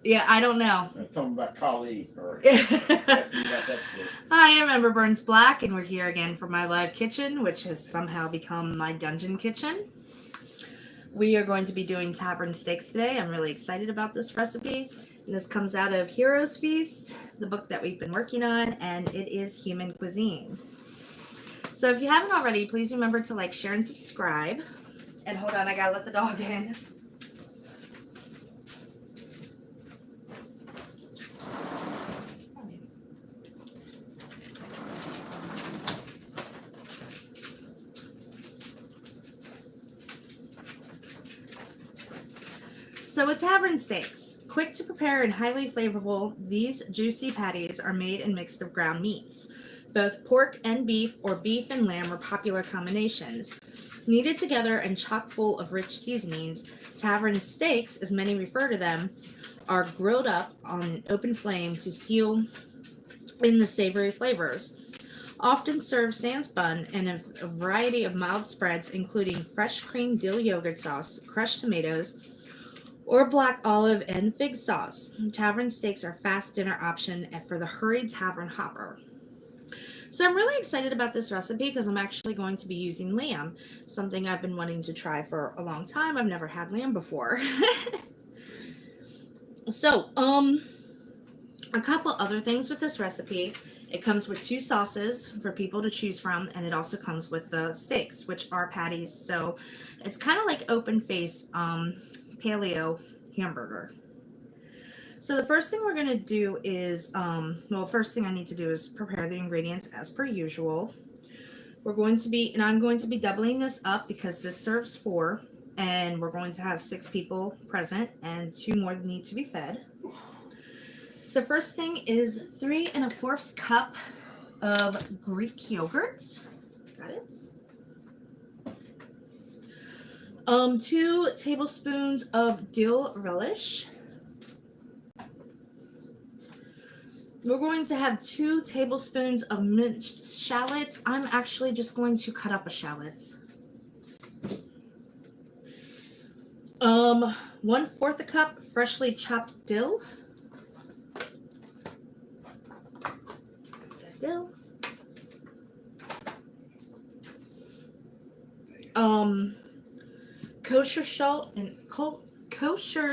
Yeah, I don't know. Something about Kali or asking about that shit. Hi, I'm EmberBurnsBlack, and we're here again for my live kitchen, which has somehow become my dungeon kitchen. We are going to be doing Tavern Steaks today. I'm really excited about this recipe. And this comes out of Heroes Feast, the book that we've been working on, and it is human cuisine. So if you haven't already, please remember to like, share, and subscribe. And hold on, I gotta let the dog in. So with Tavern Steaks, quick to prepare and highly flavorful, these juicy patties are made and mixed of ground meats. Both pork and beef or beef and lamb are popular combinations. Kneaded together and chock full of rich seasonings, Tavern Steaks, as many refer to them, are grilled up on an open flame to seal in the savory flavors. Often served sans bun and a variety of mild spreads, including fresh cream dill yogurt sauce, crushed tomatoes, or black olive and fig sauce. Tavern Steaks are a fast dinner option for the hurried tavern hopper. So I'm really excited about this recipe because I'm actually going to be using lamb, something I've been wanting to try for a long time. I've never had lamb before. So, a couple other things with this recipe. It comes with 2 sauces for people to choose from, and it also comes with the steaks, which are patties. So it's kind of like open face paleo hamburger. So the first thing we're going to do is, first thing I need to do is prepare the ingredients as per usual. I'm going to be doubling this up because this serves 4, and we're going to have 6 people present, and 2 more need to be fed. So first thing is 3 1/4 cup of Greek yogurt. Got it. 2 tablespoons of dill relish. We're going to have 2 tablespoons of minced shallots. I'm actually just going to cut up a shallots. 1/4 a cup freshly chopped dill. Dill. Kosher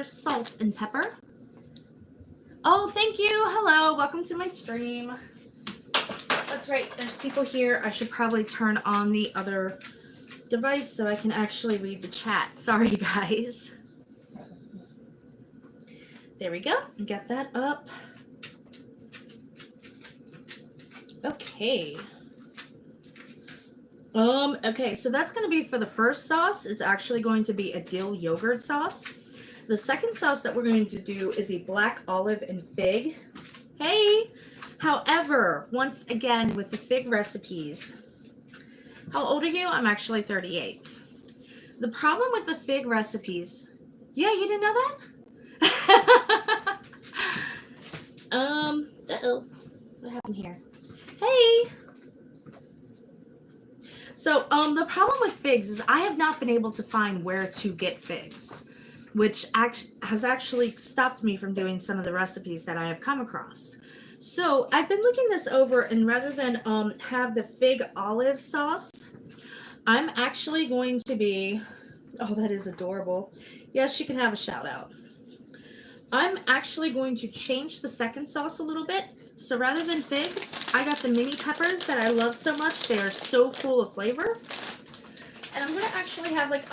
salt and pepper. Oh, thank you. Hello, welcome to my stream. That's right, there's people here. I should probably turn on the other device so I can actually read the chat. Sorry, guys. There we go. Get that up. Okay. Okay, so that's going to be for the first sauce. It's actually going to be a dill yogurt sauce. The second sauce that we're going to do is a black olive and fig. Hey! However, once again, with the fig recipes, how old are you? I'm actually 38. The problem with the fig recipes, yeah, you didn't know that? Uh-oh. What happened here? Hey! So, the problem with figs is I have not been able to find where to get figs, which has actually stopped me from doing some of the recipes that I have come across. So, I've been looking this over, and rather than have the fig olive sauce, I'm actually going to be... Oh, that is adorable. Yes, you can have a shout out. I'm actually going to change the second sauce a little bit. So rather than figs, I got the mini peppers that I love so much. They are so full of flavor. And I'm going to actually have like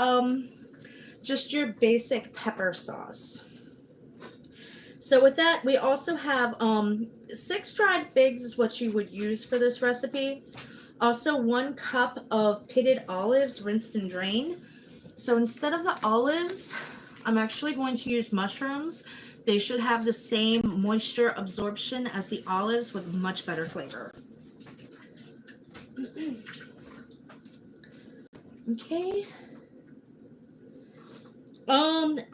just your basic pepper sauce. So with that, we also have 6 dried figs is what you would use for this recipe. Also 1 cup of pitted olives, rinsed and drained. So instead of the olives, I'm actually going to use mushrooms. They should have the same moisture absorption as the olives with much better flavor. Okay.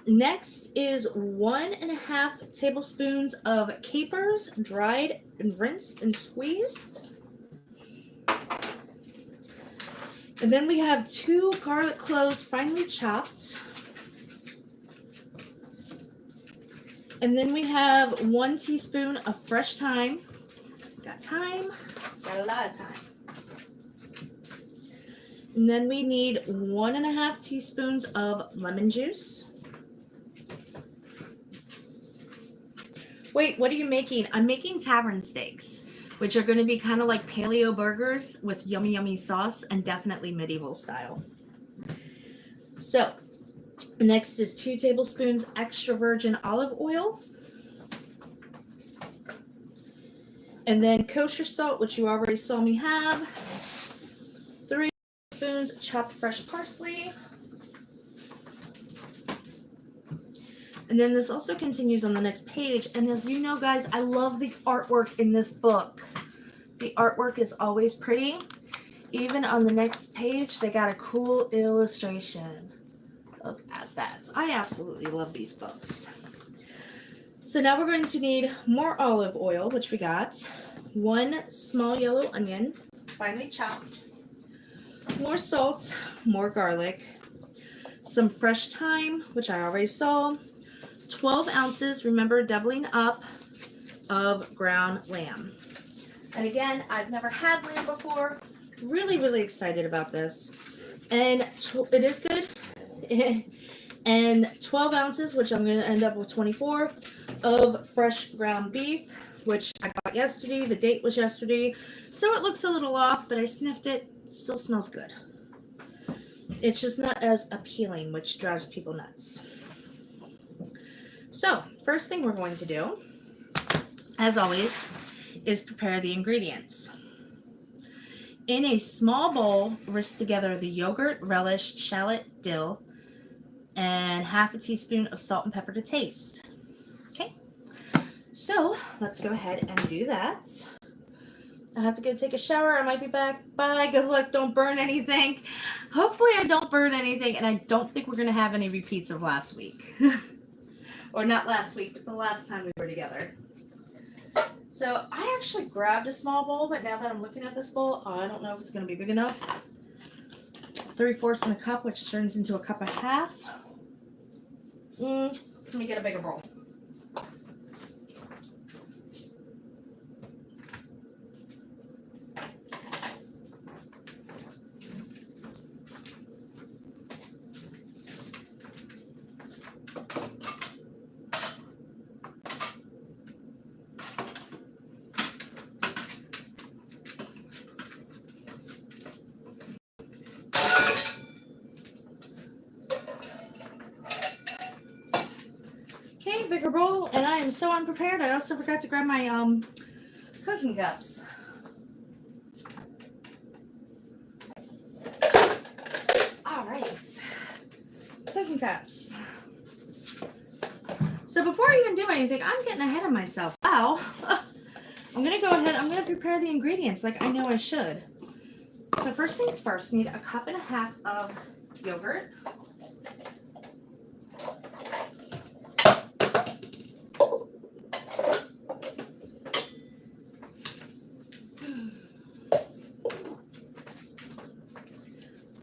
Next is 1 1/2 tablespoons of capers, dried and rinsed and squeezed. And then we have 2 garlic cloves finely chopped. And then we have 1 teaspoon of fresh thyme. Got time, got a lot of time. And then we need 1.5 teaspoons of lemon juice. Wait, what are you making? I'm making tavern steaks, which are going to be kind of like paleo burgers with yummy, yummy sauce and definitely medieval style. So, next is 2 tablespoons extra virgin olive oil. And then kosher salt, which you already saw me have. 3 spoons chopped fresh parsley. And then this also continues on the next page. And as you know, guys, I love the artwork in this book. The artwork is always pretty. Even on the next page, they got a cool illustration. Look at that. I absolutely love these books. So now we're going to need more olive oil, which we got. 1 small yellow onion, finely chopped. More salt, more garlic. Some fresh thyme, which I already saw. 12 ounces, remember, doubling up, of ground lamb. And again, I've never had lamb before. Really, really excited about this. And it is good. And 12 ounces, which I'm going to end up with 24, of fresh ground beef, which I bought yesterday. The date was yesterday. So it looks a little off, but I sniffed it. Still smells good. It's just not as appealing, which drives people nuts. So, first thing we're going to do, as always, is prepare the ingredients. In a small bowl, whisk together the yogurt, relish, shallot, dill, and half a teaspoon of salt and pepper to taste. Okay, so let's go ahead and do that. I have to go take a shower. I might be back. Bye. Good luck. Don't burn anything. Hopefully I don't burn anything, and I don't think we're going to have any repeats of last week. Or not last week, but the last time we were together. So I actually grabbed a small bowl, but now that I'm looking at this bowl, I don't know if it's going to be big enough. 3/4 in a cup, which turns into a cup and a half. Let me get a bigger bowl. Bigger bowl, and I am so unprepared. I also forgot to grab my cooking cups. All right, cooking cups. So before I even do anything, I'm getting ahead of myself. Wow. I'm gonna go ahead. I'm gonna prepare the ingredients like I know I should. So first things first, need 1.5 cups of yogurt.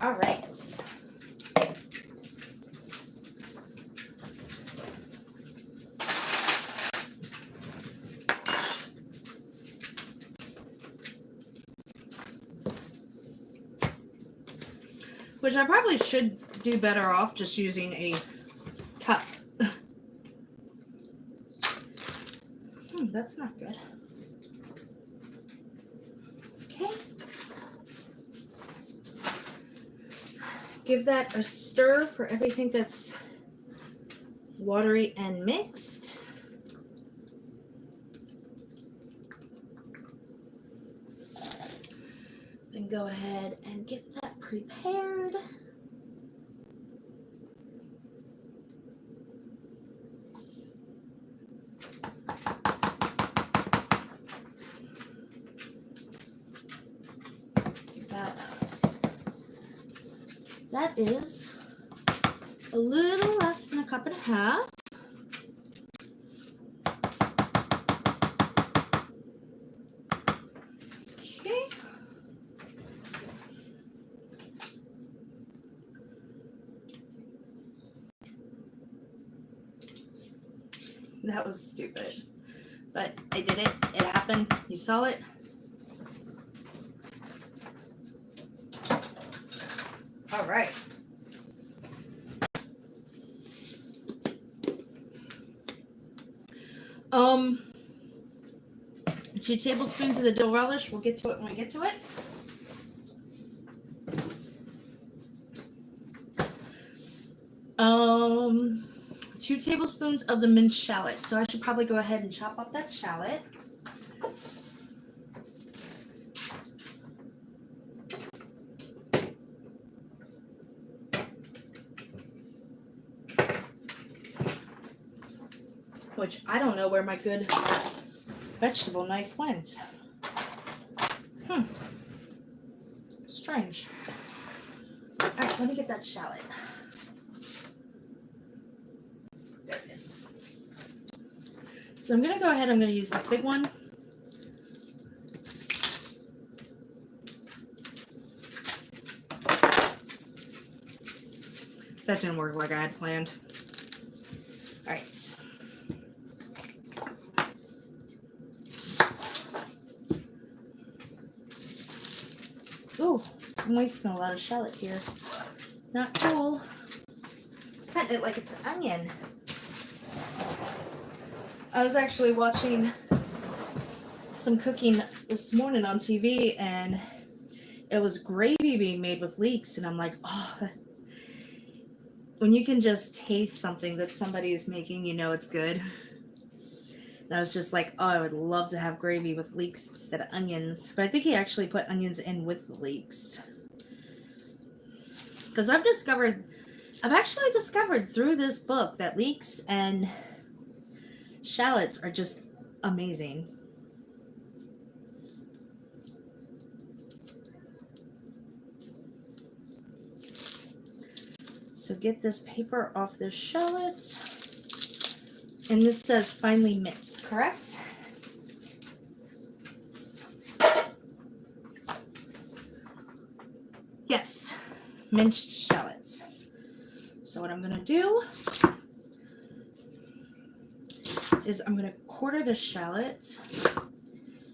All right. Which I probably should do better off just using a cup. That's not good. Okay. Give that a stir for everything that's watery and mixed. Then go ahead and get that prepared. That is a little less than 1.5 cups. Okay. That was stupid. But I did it. It happened. You saw it. All right. 2 tablespoons of the dill relish. We'll get to it when we get to it. Um, 2 tablespoons of the minced shallot. So I should probably go ahead and chop up that shallot. Which I don't know where my good vegetable knife went. Strange. Alright, let me get that shallot. There it is. So I'm going to go ahead, I'm going to use this big one. That didn't work like I had planned. Alright. Ooh, I'm wasting a lot of shallot here. Not cool. Cutting it like it's an onion. I was actually watching some cooking this morning on TV, and it was gravy being made with leeks, and I'm like, oh, when you can just taste something that somebody is making, you know it's good. And I was just like, oh, I would love to have gravy with leeks instead of onions. But I think he actually put onions in with the leeks. Because I've actually discovered through this book that leeks and shallots are just amazing. So get this paper off this shallot. And this says finely minced, correct? Yes, minced shallots. So what I'm going to do is I'm going to quarter the shallot,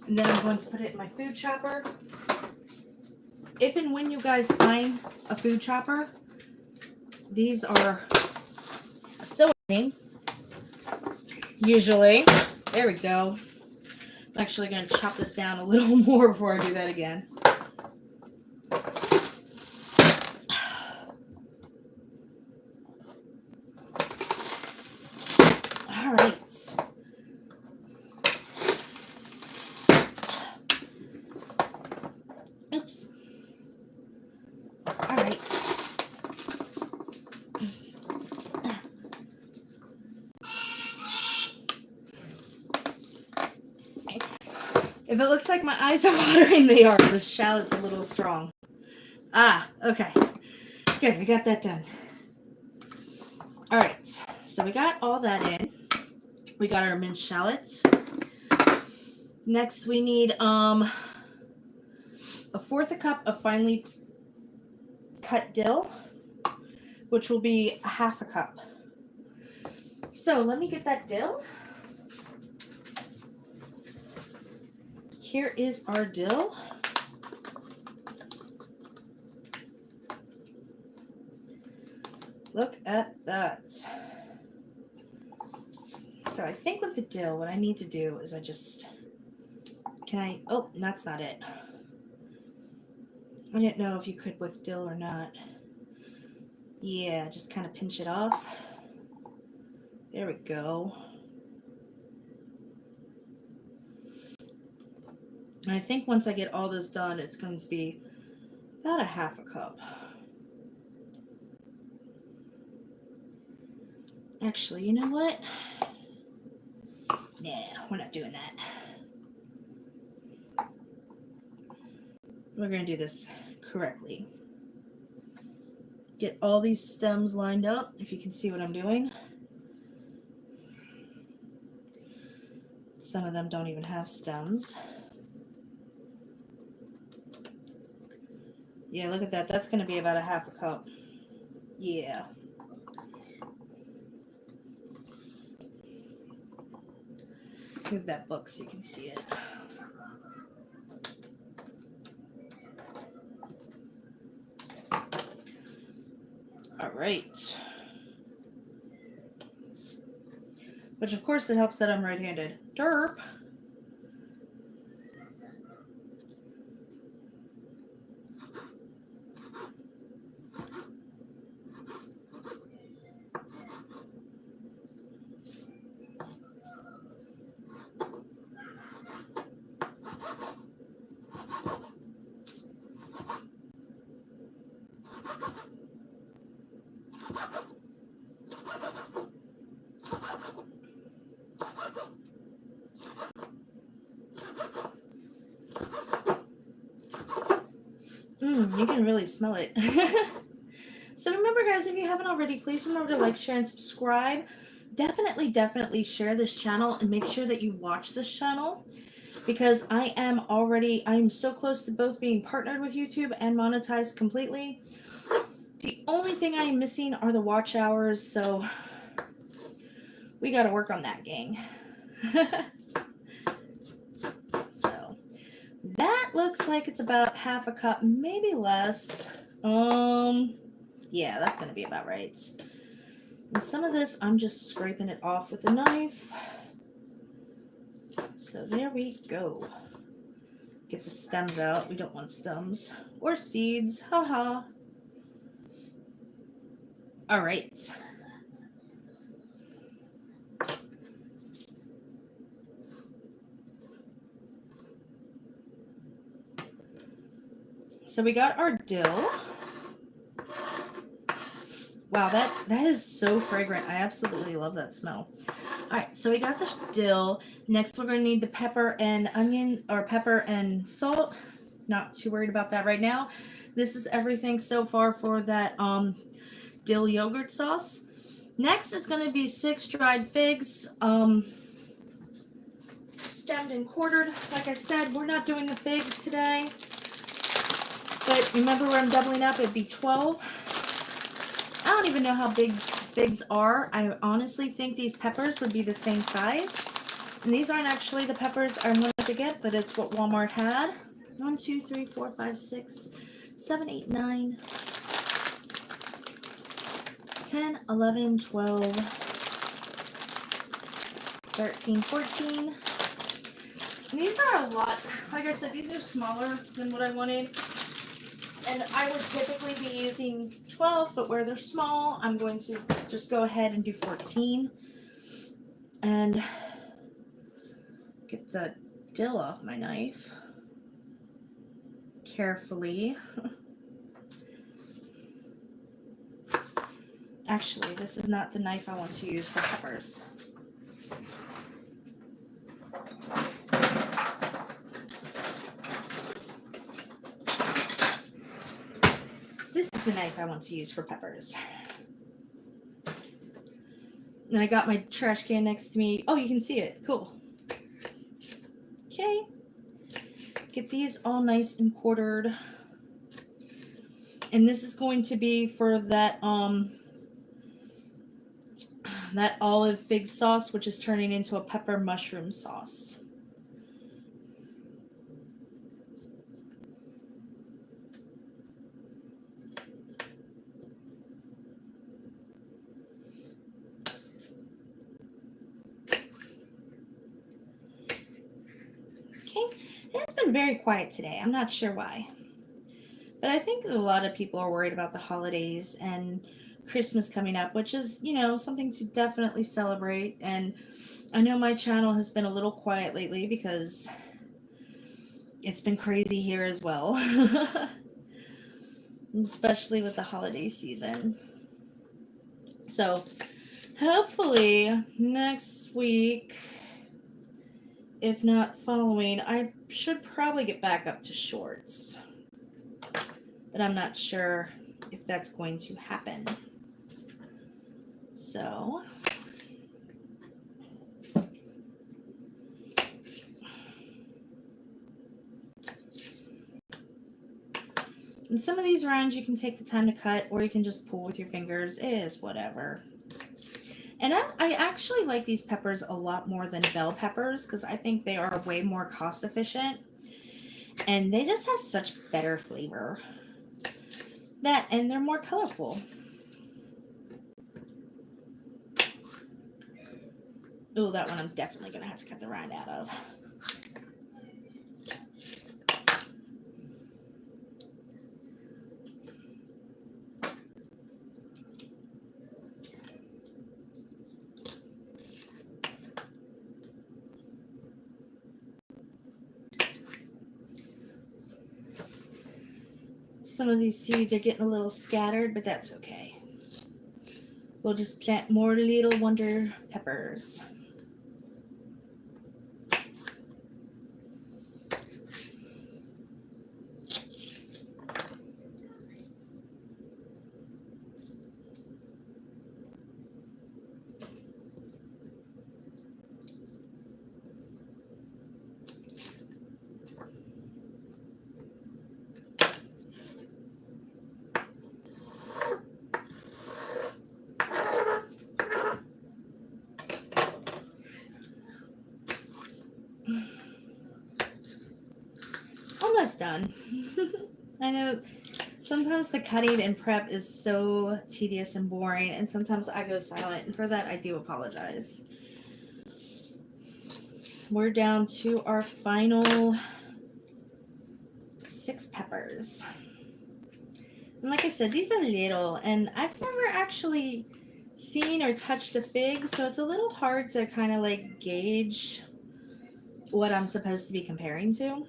and then I'm going to put it in my food chopper. If and when you guys find a food chopper, these are so amazing. Usually. There we go. I'm actually going to chop this down a little more before I do that again. All right. Oops. All right. If it looks like my eyes are watering, they are. The shallot's a little strong. Ah, okay. Good, we got that done. All right, so we got all that in. We got our minced shallots. Next, we need a 1/4 cup of finely cut dill, which will be 1/2 cup. So let me get that dill. Here is our dill. Look at that. So I think with the dill, what I need to do is oh, that's not it. I didn't know if you could with dill or not. Yeah, just kind of pinch it off. There we go. And I think once I get all this done, it's going to be about 1/2 cup. Actually, you know what? Nah, we're not doing that. We're going to do this correctly. Get all these stems lined up, if you can see what I'm doing. Some of them don't even have stems. Yeah, look at that. That's going to be about 1/2 cup. Yeah. Move that book so you can see it. All right. Which, of course, it helps that I'm right-handed. Derp. You can really smell it. So remember, guys, if you haven't already, please remember to like, share, and subscribe. Definitely share this channel and make sure that you watch this channel, because I am so close to both being partnered with YouTube and monetized completely. The only thing I am missing are the watch hours, so we got to work on that, gang. So that looks like it's about half a cup, maybe less. Yeah, that's going to be about right. And some of this, I'm just scraping it off with a knife. So there we go. Get the stems out. We don't want stems. Or seeds. Haha. All right. So we got our dill. Wow, that is so fragrant. I absolutely love that smell. All right, so we got the dill. Next, we're going to need the pepper and onion, or pepper and salt. Not too worried about that right now. This is everything so far for that dill yogurt sauce. Next is going to be 6 dried figs, stemmed and quartered. Like I said, we're not doing the figs today. But remember, where I'm doubling up, it'd be 12. I don't even know how big figs are. I honestly think these peppers would be the same size. And these aren't actually the peppers I wanted to get, but it's what Walmart had. 1, 2, 3, 4, 5, 6, 7, 8, 9, 10, 11, 12, 13, 14. And these are a lot. Like I said, these are smaller than what I wanted. And I would typically be using 12, but where they're small, I'm going to just go ahead and do 14. And get the dill off my knife carefully. Actually, this is not the knife I want to use for peppers. This is the knife I want to use for peppers. And I got my trash can next to me. Oh, you can see it. Cool. Okay. Get these all nice and quartered. And this is going to be for that that olive fig sauce, which is turning into a pepper mushroom sauce. It's been very quiet today. I'm not sure why. But I think a lot of people are worried about the holidays and Christmas coming up, which is, you know, something to definitely celebrate. And I know my channel has been a little quiet lately because it's been crazy here as well. Especially with the holiday season. So hopefully next week, if not following, I should probably get back up to shorts. But I'm not sure if that's going to happen. So, and some of these rounds you can take the time to cut, or you can just pull with your fingers. It is whatever. And I actually like these peppers a lot more than bell peppers because I think they are way more cost efficient. And they just have such better flavor. And they're more colorful. Oh, that one I'm definitely going to have to cut the rind out of. Some of these seeds are getting a little scattered, but that's okay. We'll just plant more little wonder peppers. Almost done. I know sometimes the cutting and prep is so tedious and boring, and sometimes I go silent, and for that I do apologize. We're down to our final 6 peppers. And like I said, these are little, and I've never actually seen or touched a fig, so it's a little hard to kind of like gauge what I'm supposed to be comparing to.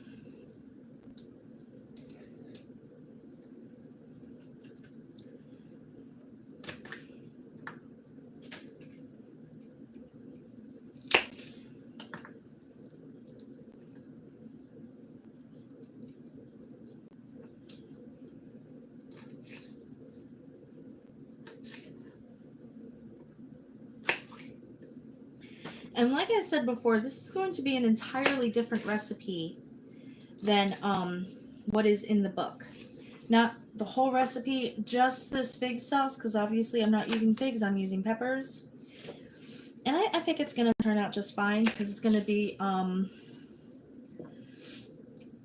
And like I said before, this is going to be an entirely different recipe than what is in the book. Not the whole recipe, just this fig sauce, because obviously I'm not using figs, I'm using peppers. And I think it's going to turn out just fine, because it's going to be,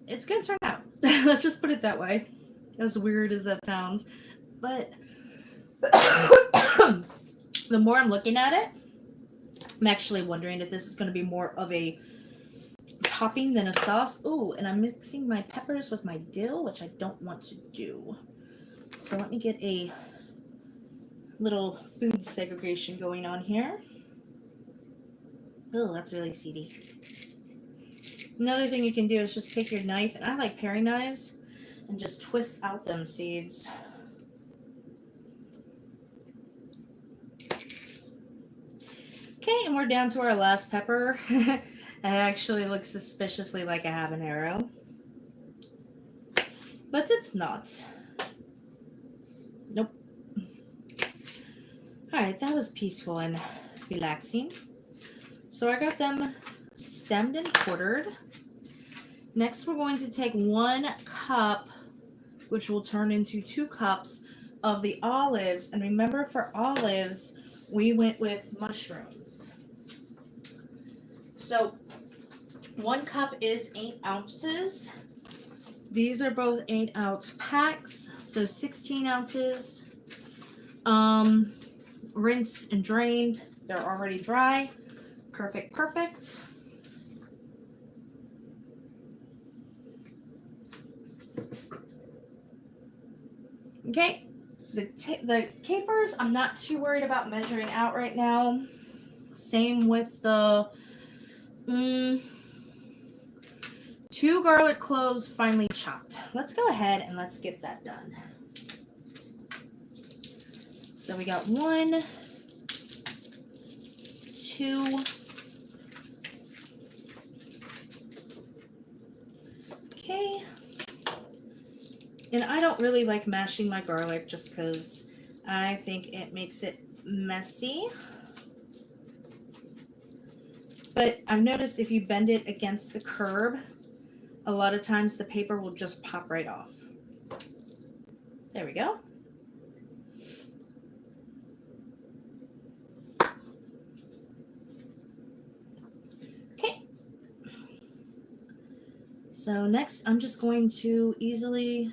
it's going to turn out. Let's just put it that way. As weird as that sounds. But the more I'm looking at it, I'm actually wondering if this is going to be more of a topping than a sauce. Ooh, and I'm mixing my peppers with my dill, which I don't want to do. So let me get a little food segregation going on here. Oh, that's really seedy. Another thing you can do is just take your knife, and I like paring knives, and just twist out them seeds. Okay, and we're down to our last pepper. It actually looks suspiciously like a habanero, but it's not. Nope. Alright, that was peaceful and relaxing. So I got them stemmed and quartered. Next, we're going to take 1 cup, which will turn into 2 cups of the olives. And remember, for olives, we went with mushrooms. So 1 cup is 8 ounces. These are both 8-ounce packs, so 16 ounces. Rinsed and drained. They're already dry. Perfect, perfect. Okay, the capers, I'm not too worried about measuring out right now. Same with the 2 garlic cloves finely chopped. Let's go ahead and let's get that done. So we got 1, 2, okay. And I don't really like mashing my garlic just because I think it makes it messy. But I've noticed if you bend it against the curb, a lot of times the paper will just pop right off. There we go. So next, I'm just going to easily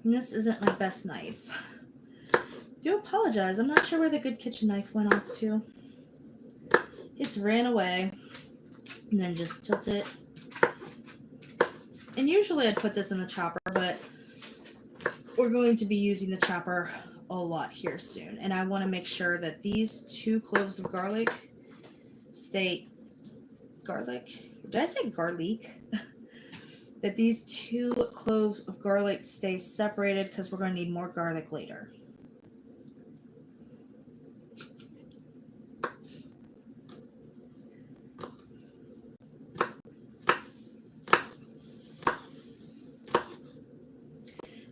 and this isn't my best knife. Do apologize. I'm not sure where the good kitchen knife went off to. It's ran away. And then just tilt it. And usually I'd put this in the chopper, but we're going to be using the chopper a lot here soon. And I want to make sure that these 2 cloves of garlic stay... Garlic? Did I say garlic? That these 2 cloves of garlic stay separated because we're going to need more garlic later.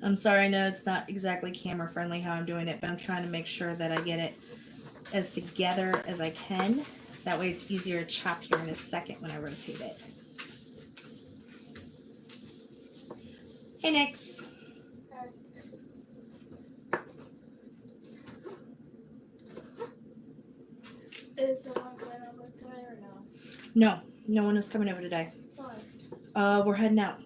I'm sorry, I know it's not exactly camera friendly how I'm doing it, but I'm trying to make sure that I get it as together as I can. That way it's easier to chop here in a second when I rotate it. Hey, Nix. Is someone coming over today or no? No, no one is coming over today. Why? We're heading out.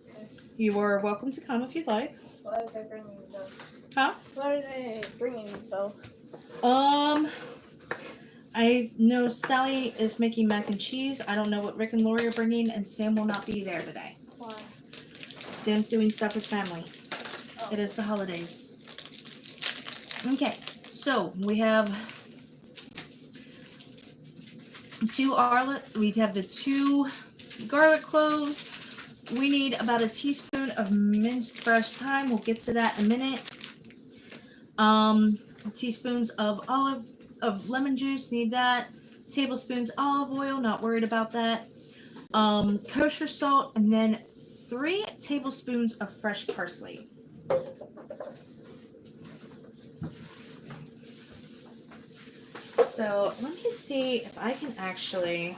Okay. You are welcome to come if you'd like. Why are they bringing though? Huh? Why are they bringing though? I know Sally is making mac and cheese. I don't know what Rick and Lori are bringing, and Sam will not be there today. Why? Sam's doing stuff with family. Oh. It is the holidays. Okay, so we have we have the 2 garlic cloves. We need about a teaspoon of minced fresh thyme. We'll get to that in a minute. Teaspoons of lemon juice, need that. Tablespoons olive oil, not worried about that. Kosher salt, and then 3 tablespoons of fresh parsley. So let me see if I can actually,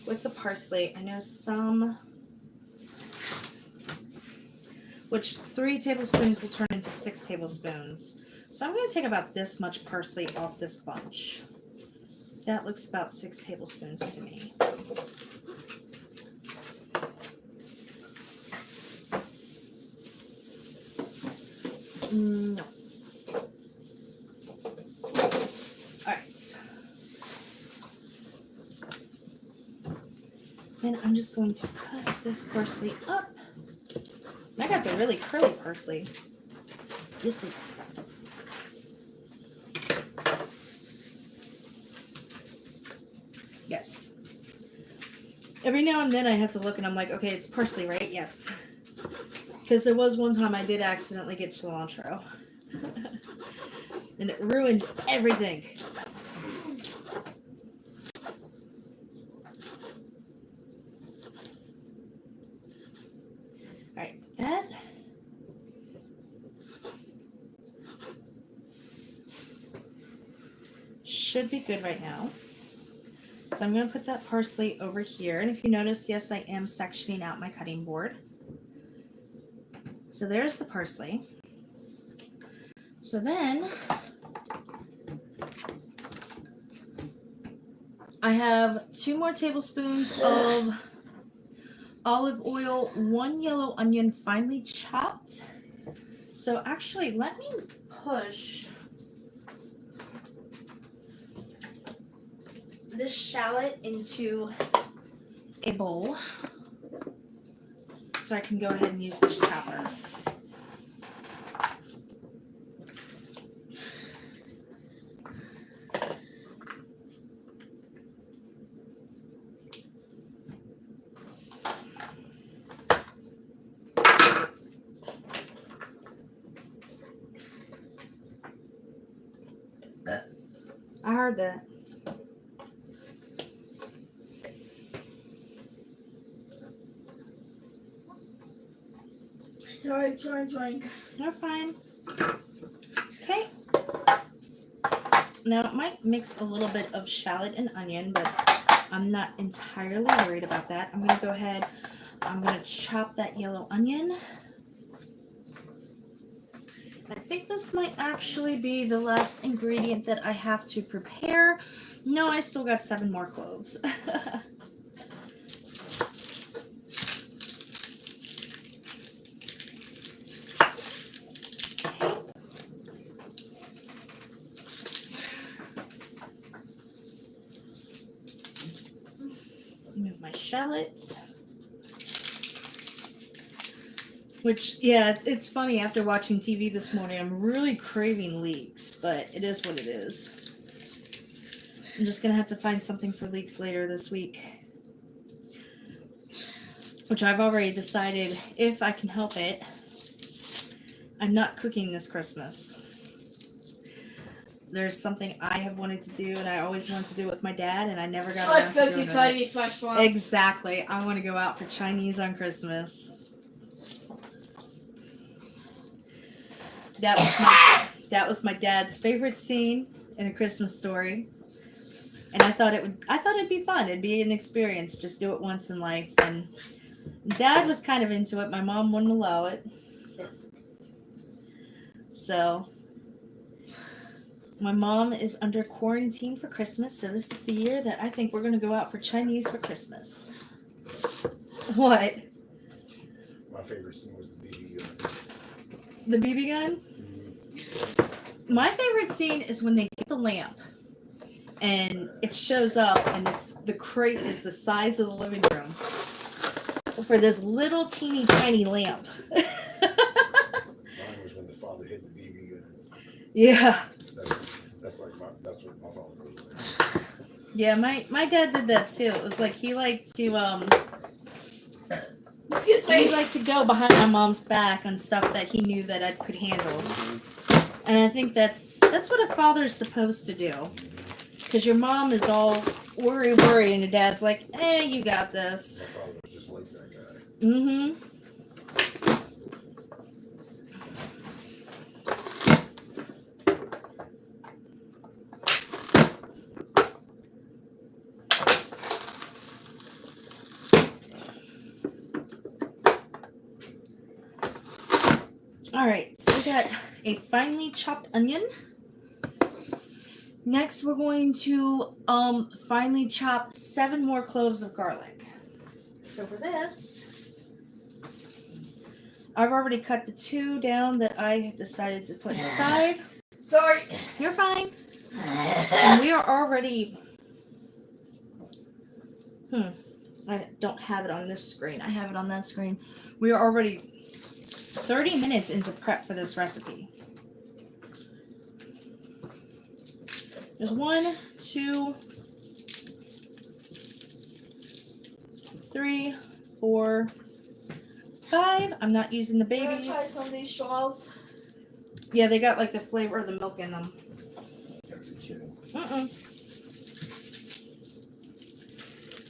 with the parsley, I know some, which 3 tablespoons will turn into 6 tablespoons. So I'm going to take about this much parsley off this bunch. That looks about 6 tablespoons to me. No. Alright. Then I'm just going to cut this parsley up. I got the really curly parsley. This is... Yes. Every now and then I have to look and I'm like, okay, it's parsley, right? Yes. Because there was one time I did accidentally get cilantro. And it ruined everything. Alright, that should be good right now. So I'm going to put that parsley over here. And if you notice, yes, I am sectioning out my cutting board. So there's the parsley. So then I have 2 more tablespoons of olive oil, 1 yellow onion finely chopped. So actually, let me push this shallot into a bowl so I can go ahead and use this chopper. I heard that. Sorry, try drink. You're fine. Okay. Now it might mix a little bit of shallot and onion, but I'm not entirely worried about that. I'm going to go ahead. I'm going to chop that yellow onion. I think this might actually be the last ingredient that I have to prepare. No, I still got 7 more cloves. Move my shallots. Which, yeah, it's funny. After watching TV this morning, I'm really craving leeks, but it is what it is. I'm just going to have to find something for leeks later this week. Which I've already decided, if I can help it, I'm not cooking this Christmas. There's something I have wanted to do, and I always wanted to do it with my dad, and I never got around Let's go to to doing it. Chinese restaurant. Exactly. I want to go out for Chinese on Christmas. That was my dad's favorite scene in A Christmas Story, and I thought it'd be fun. It'd be an experience. Just do it once in life. And Dad was kind of into it. My mom wouldn't allow it. So my mom is under quarantine for Christmas. So this is the year that I think we're going to go out for Chinese for Christmas. What? My favorite scene was the BB gun. The BB gun? My favorite scene is when they get the lamp and it shows up and the crate is the size of the living room for this little teeny tiny lamp. Mine was when the father hit the BB gun. Yeah. That's what my father was like. Yeah, my dad did that too. It was like he liked to Excuse me. he liked to go behind my mom's back on stuff that he knew that I could handle. And I think that's what a father's supposed to do. Because your mom is all worry, and your dad's like, you got this. My father was just like that guy. Mm-hmm. All right, so we got a finely chopped onion. Next, we're going to finely chop 7 more cloves of garlic. So for this, I've already cut the 2 down that I decided to put aside. Sorry. You're fine. And we are already... I don't have it on this screen. I have it on that screen. We are already 30 minutes into prep for this recipe. There's 1, 2, 3, 4, 5. I'm not using the I'm gonna babies. try some of these straws. Yeah, they got like the flavor of the milk in them. Gotta be kidding.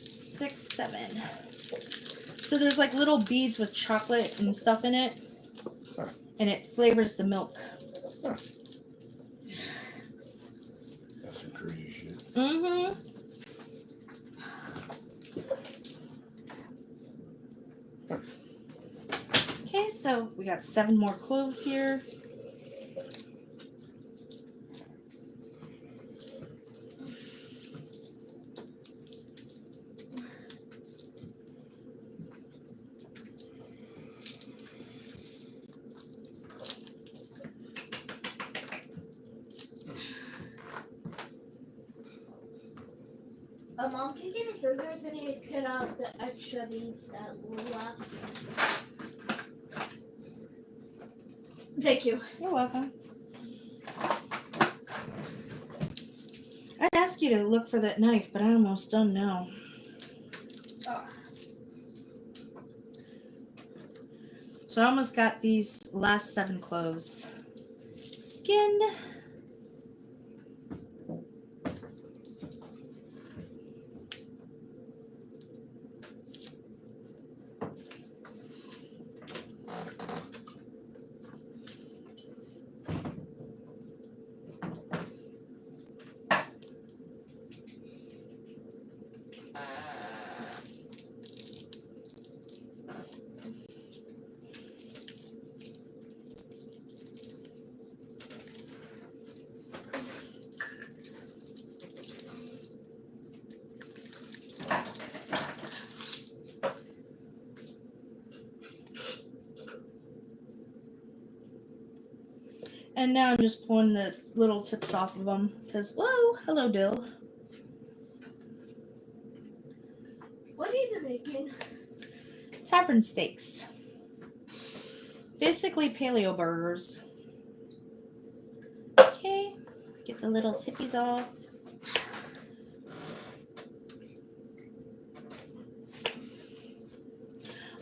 6, 7. So there's like little beads with chocolate and stuff in it. Huh. And it flavors the milk. Huh. That's some crazy shit. Mm-hmm. Okay, so we got 7 more cloves here. Mom, can you give me scissors and you cut out the extra beads that were left? Thank you. You're welcome. I'd ask you to look for that knife, but I almost done now. Oh. So I almost got these last 7 cloves skinned. And now I'm just pulling the little tips off of them. Because, whoa, hello, dill. What are you making? Tavern Steaks. Basically paleo burgers. Okay, get the little tippies off.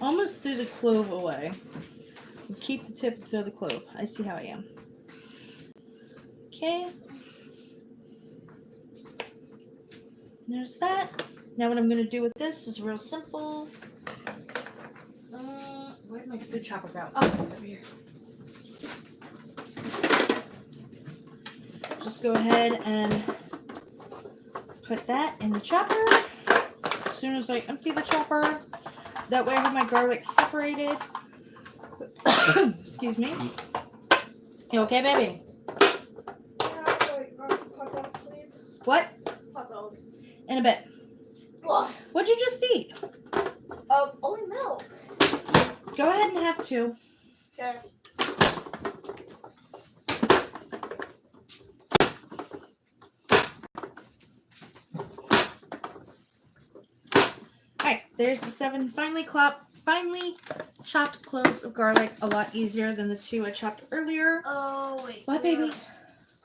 Almost threw the clove away. Keep the tip and throw the clove. I see how I am. Okay. There's that. Now what I'm going to do with this is real simple. Where'd my food chopper go? Oh, over here. Just go ahead and put that in the chopper. As soon as I empty the chopper, that way I have my garlic separated. Excuse me. You okay, baby? Hot dogs, please. What? Hot dogs. In a bit. Why? What'd you just eat? Only milk. Go ahead and have two. Okay. Alright, there's the 7 finely chopped cloves of garlic. A lot easier than the 2 I chopped earlier. Oh, wait. What, baby?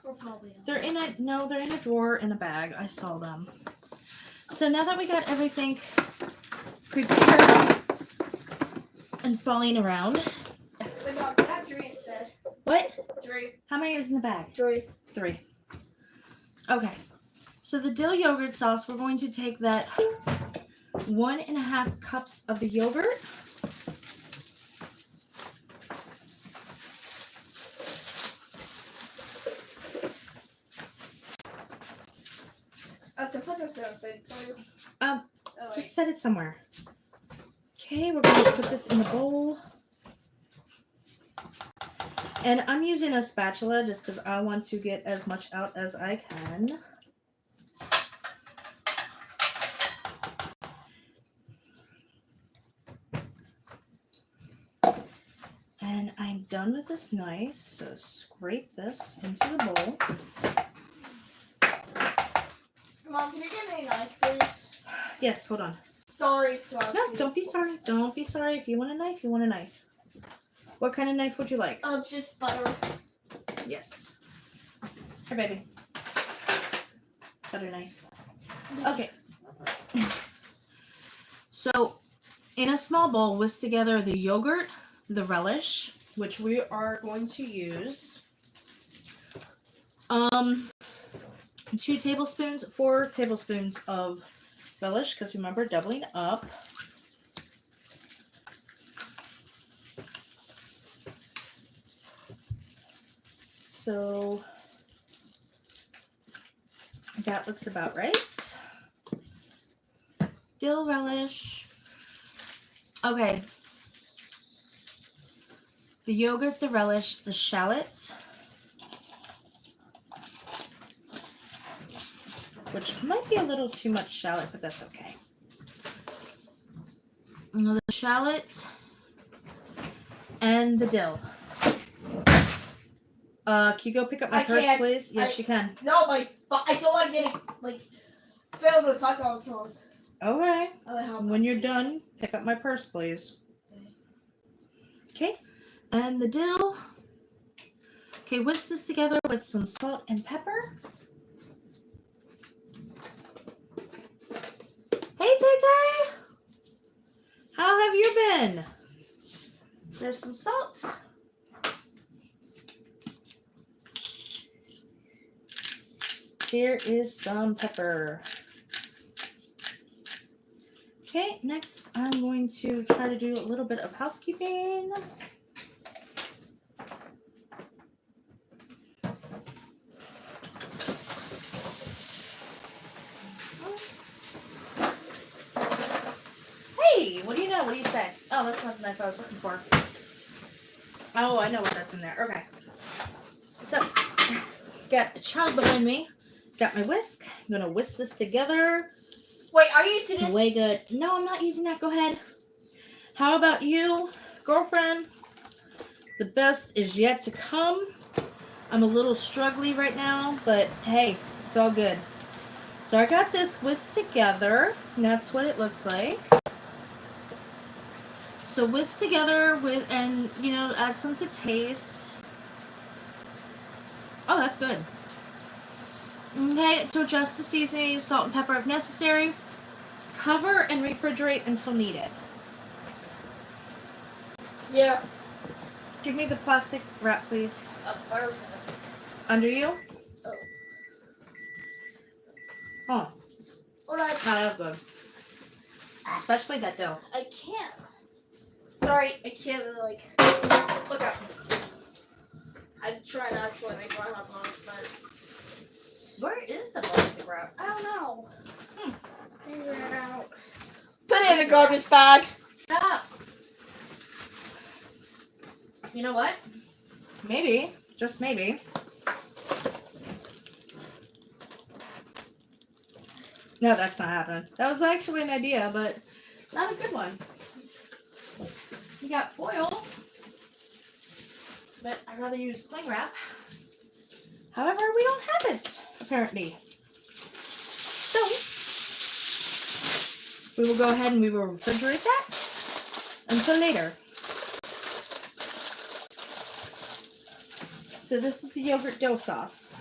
We're probably on. They're in a drawer in a bag. I saw them. So now that we got everything prepared and falling around. But no, I have Dre instead. What? Dre. How many is in the bag? Dre. 3. Okay. So the dill yogurt sauce, we're going to take that 1.5 cups of the yogurt. Put this outside, please. Just set it somewhere. Okay, we're going to put this in the bowl. And I'm using a spatula just because I want to get as much out as I can. And I'm done with this knife, so scrape this into the bowl. Mom, can you get me a knife, please? Yes, hold on. Sorry. No, don't be sorry. Don't be sorry. If you want a knife, you want a knife. What kind of knife would you like? Just butter. Yes. Here, baby. Butter knife. Okay. So, in a small bowl, whisk together the yogurt, the relish, which we are going to use. 4 tablespoons of relish, because remember, doubling up. So that looks about right. Dill relish. Okay. The yogurt, the relish, the shallots, which might be a little too much shallot, but that's okay. The shallot and the dill. Can you go pick up my purse, please? Yes, you can. No, I don't want to get it filled with hot dog sauce. Okay. When you're done, pick up my purse, please. Okay. And the dill. Okay, whisk this together with some salt and pepper. Hey, Tay-Tay! How have you been? There's some salt. Here is some pepper. Okay, next I'm going to try to do a little bit of housekeeping. Hey, what do you know? What do you say? Oh, that's not the knife I was looking for. Oh, I know what that's in there. Okay. So, got a child behind me. Got my whisk. I'm going to whisk this together. Wait, are you using this? Way good. No, I'm not using that. Go ahead. How about you, girlfriend? The best is yet to come. I'm a little struggly right now, but hey, it's all good. So I got this whisked together, and that's what it looks like. So whisk together with, and you know, add some to taste. Oh, that's good. Okay, to adjust the seasoning, salt and pepper if necessary. Cover and refrigerate until needed. Yeah. Give me the plastic wrap, please. Where was it? Under you? Oh. Oh, Alright. that's good. Especially that dough. I can't. Sorry, I can't really, like. Look up. I'm trying to actually make my hot dogs, but. Where is the plastic wrap? I don't know. Figure it out. Put it in the garbage bag. Stop. You know what? Maybe, just maybe. No, that's not happening. That was actually an idea, but not a good one. You got foil, but I'd rather use cling wrap. However, we don't have it, apparently. So, we will go ahead and we will refrigerate that until later. So this is the yogurt dill sauce.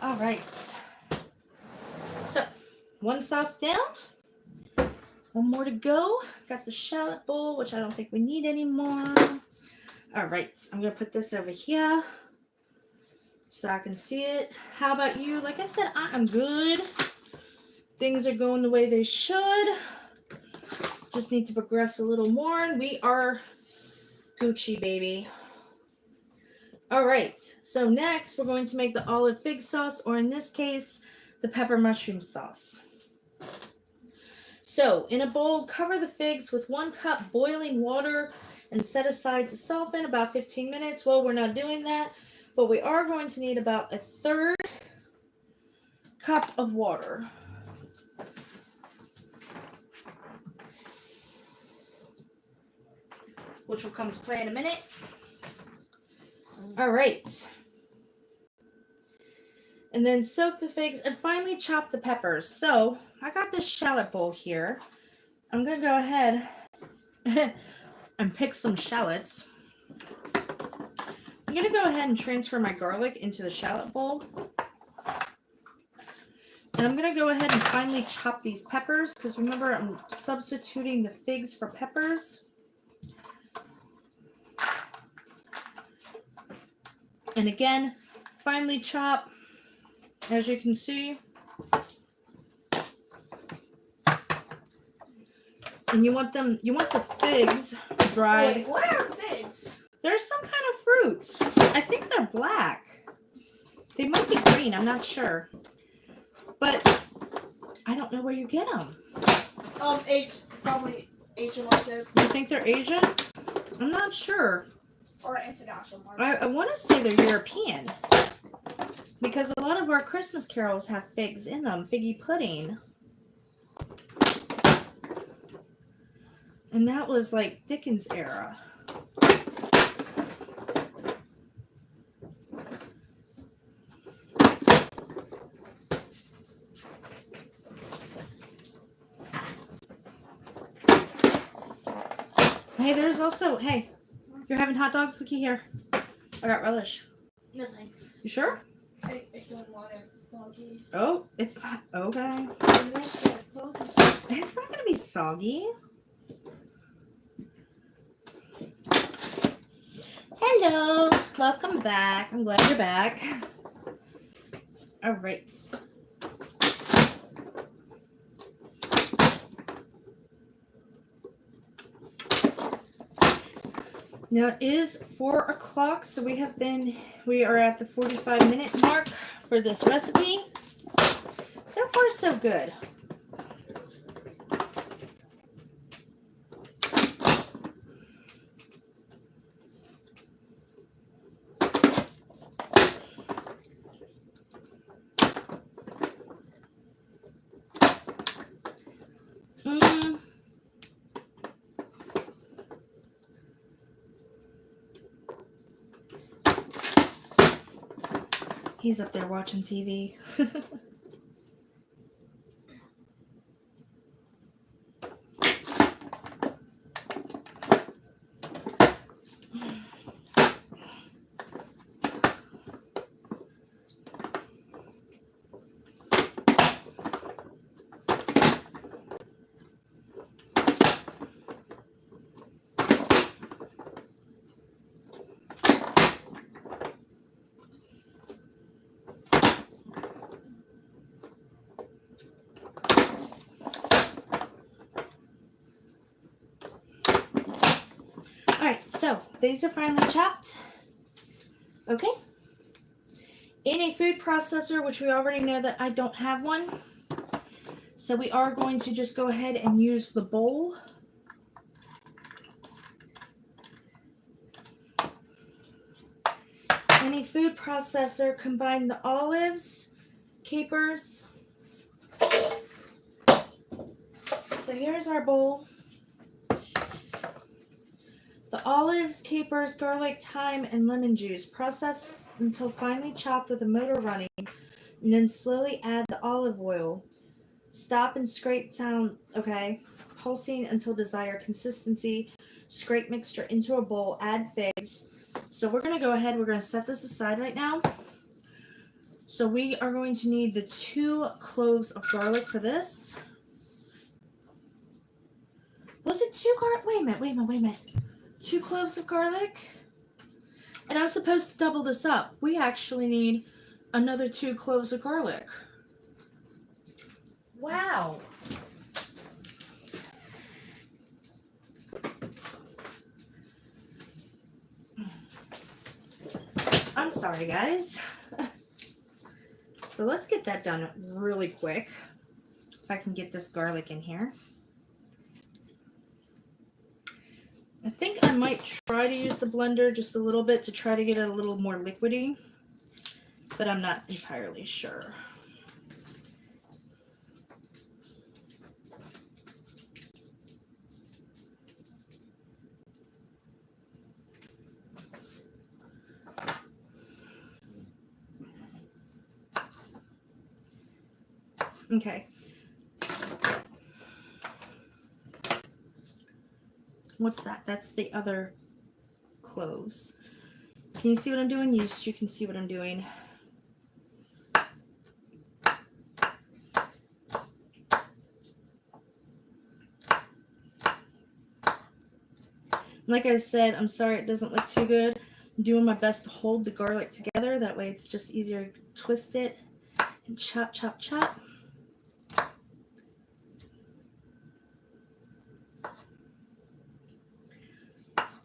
All right. So, one sauce down. One more to go. Got the shallot bowl, which I don't think we need anymore. All right. I'm going to put this over here so I can see it. How about you? Like I said, I am good. Things are going the way they should. Just need to progress a little more, and we are Gucci, baby. All right, so next we're going to make the olive fig sauce, or in this case, the pepper mushroom sauce. So in a bowl, cover the figs with 1 cup boiling water and set aside to soften about 15 minutes. Well, we're not doing that, but we are going to need about 1/3 cup of water. Which will come to play in a minute. All right. And then soak the figs and finally chop the peppers. So I got this shallot bowl here. I'm going to go ahead and pick some shallots. I'm going to go ahead and transfer my garlic into the shallot bowl. And I'm going to go ahead and finally chop these peppers, because remember, I'm substituting the figs for peppers. And again, finely chop, as you can see. And you want the figs dried. Wait, what are figs? They're some kind of fruit. I think they're black. They might be green, I'm not sure. But I don't know where you get them. Probably Asian market. You think they're Asian? I'm not sure. Or international market. I want to say they're European. Because a lot of our Christmas carols have figs in them. Figgy pudding. And that was like Dickens era. Hey, there's also, hey, you're having hot dogs? Looky here. I got relish. No thanks. You sure? I don't want it soggy. Oh, it's not, okay. It makes it soggy. It's not going to be soggy. Hello, welcome back. I'm glad you're back. All right. Now it is 4 o'clock, so we are at the 45-minute mark for this recipe. So far, so good. He's up there watching TV. Alright, so these are finely chopped. Okay. In a food processor, which we already know that I don't have one. So we are going to just go ahead and use the bowl. In a food processor, combine the olives, capers. So here's our bowl. The olives, capers, garlic, thyme, and lemon juice. Process until finely chopped with a motor running, and then slowly add the olive oil. Stop and scrape down, okay, pulsing until desired consistency. Scrape mixture into a bowl, add figs. So we're going to go ahead, we're going to set this aside right now. So we are going to need the 2 cloves of garlic for this. Was it 2 garlic? Wait a minute. 2 cloves of garlic? And I was supposed to double this up. We actually need another 2 cloves of garlic. Wow. I'm sorry, guys. So let's get that done really quick. If I can get this garlic in here. I think I might try to use the blender just a little bit to try to get it a little more liquidy, but I'm not entirely sure. Okay. What's that? That's the other cloves. Can you see what I'm doing? Yes, you can see what I'm doing. Like I said, I'm sorry it doesn't look too good. I'm doing my best to hold the garlic together. That way it's just easier to twist it and chop, chop, chop.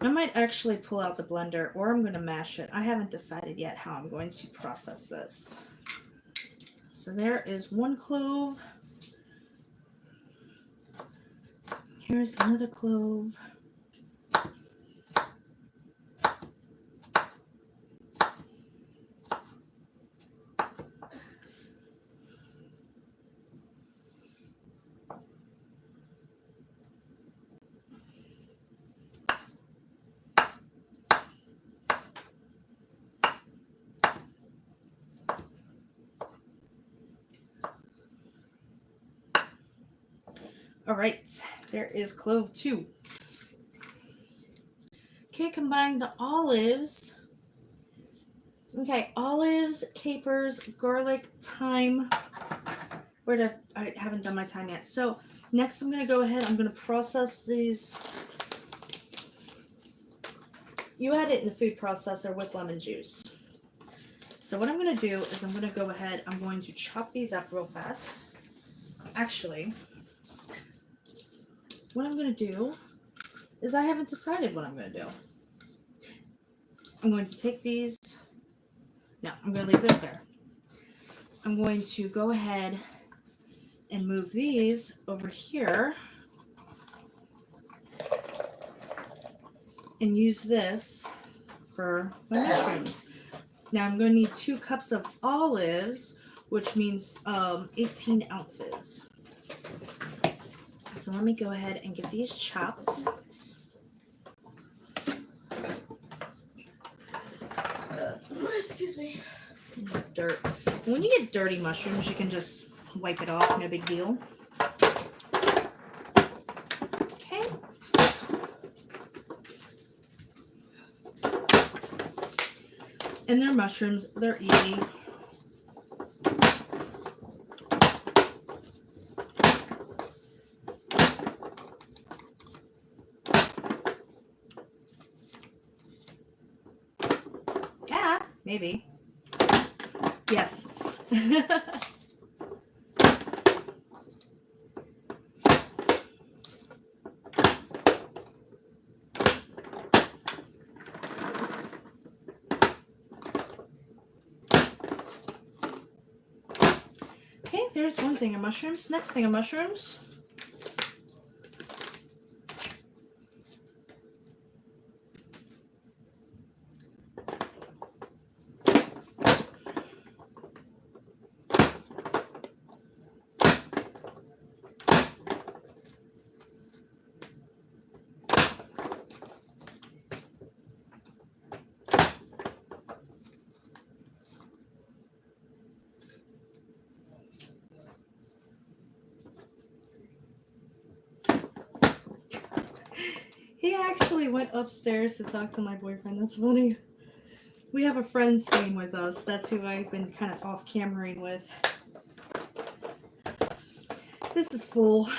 I might actually pull out the blender, or I'm going to mash it. I haven't decided yet how I'm going to process this. So there is 1 clove. Here's another clove. All right, there is clove 2. Okay, combine the olives. Okay, olives, capers, garlic, thyme. I haven't done my thyme yet. So next I'm going to go ahead, I'm going to process these. You add it in the food processor with lemon juice. So what I'm going to do is I'm going to go ahead, I'm going to chop these up real fast. Actually, what I'm going to do is I haven't decided what I'm going to do. I'm going to take these. No, I'm going to leave those there. I'm going to go ahead and move these over here and use this for my mushrooms. Now I'm going to need 2 cups of olives, which means 18 ounces. So let me go ahead and get these chopped. Excuse me. dirt. When you get dirty mushrooms, you can just wipe it off, no big deal. Okay. And they're mushrooms, they're easy. Yeah, maybe. Yes. Okay, there's one thing of mushrooms. Next thing of mushrooms. He actually went upstairs to talk to my boyfriend. That's funny. We have a friend staying with us. That's who I've been kind of off cameraing with. This is full.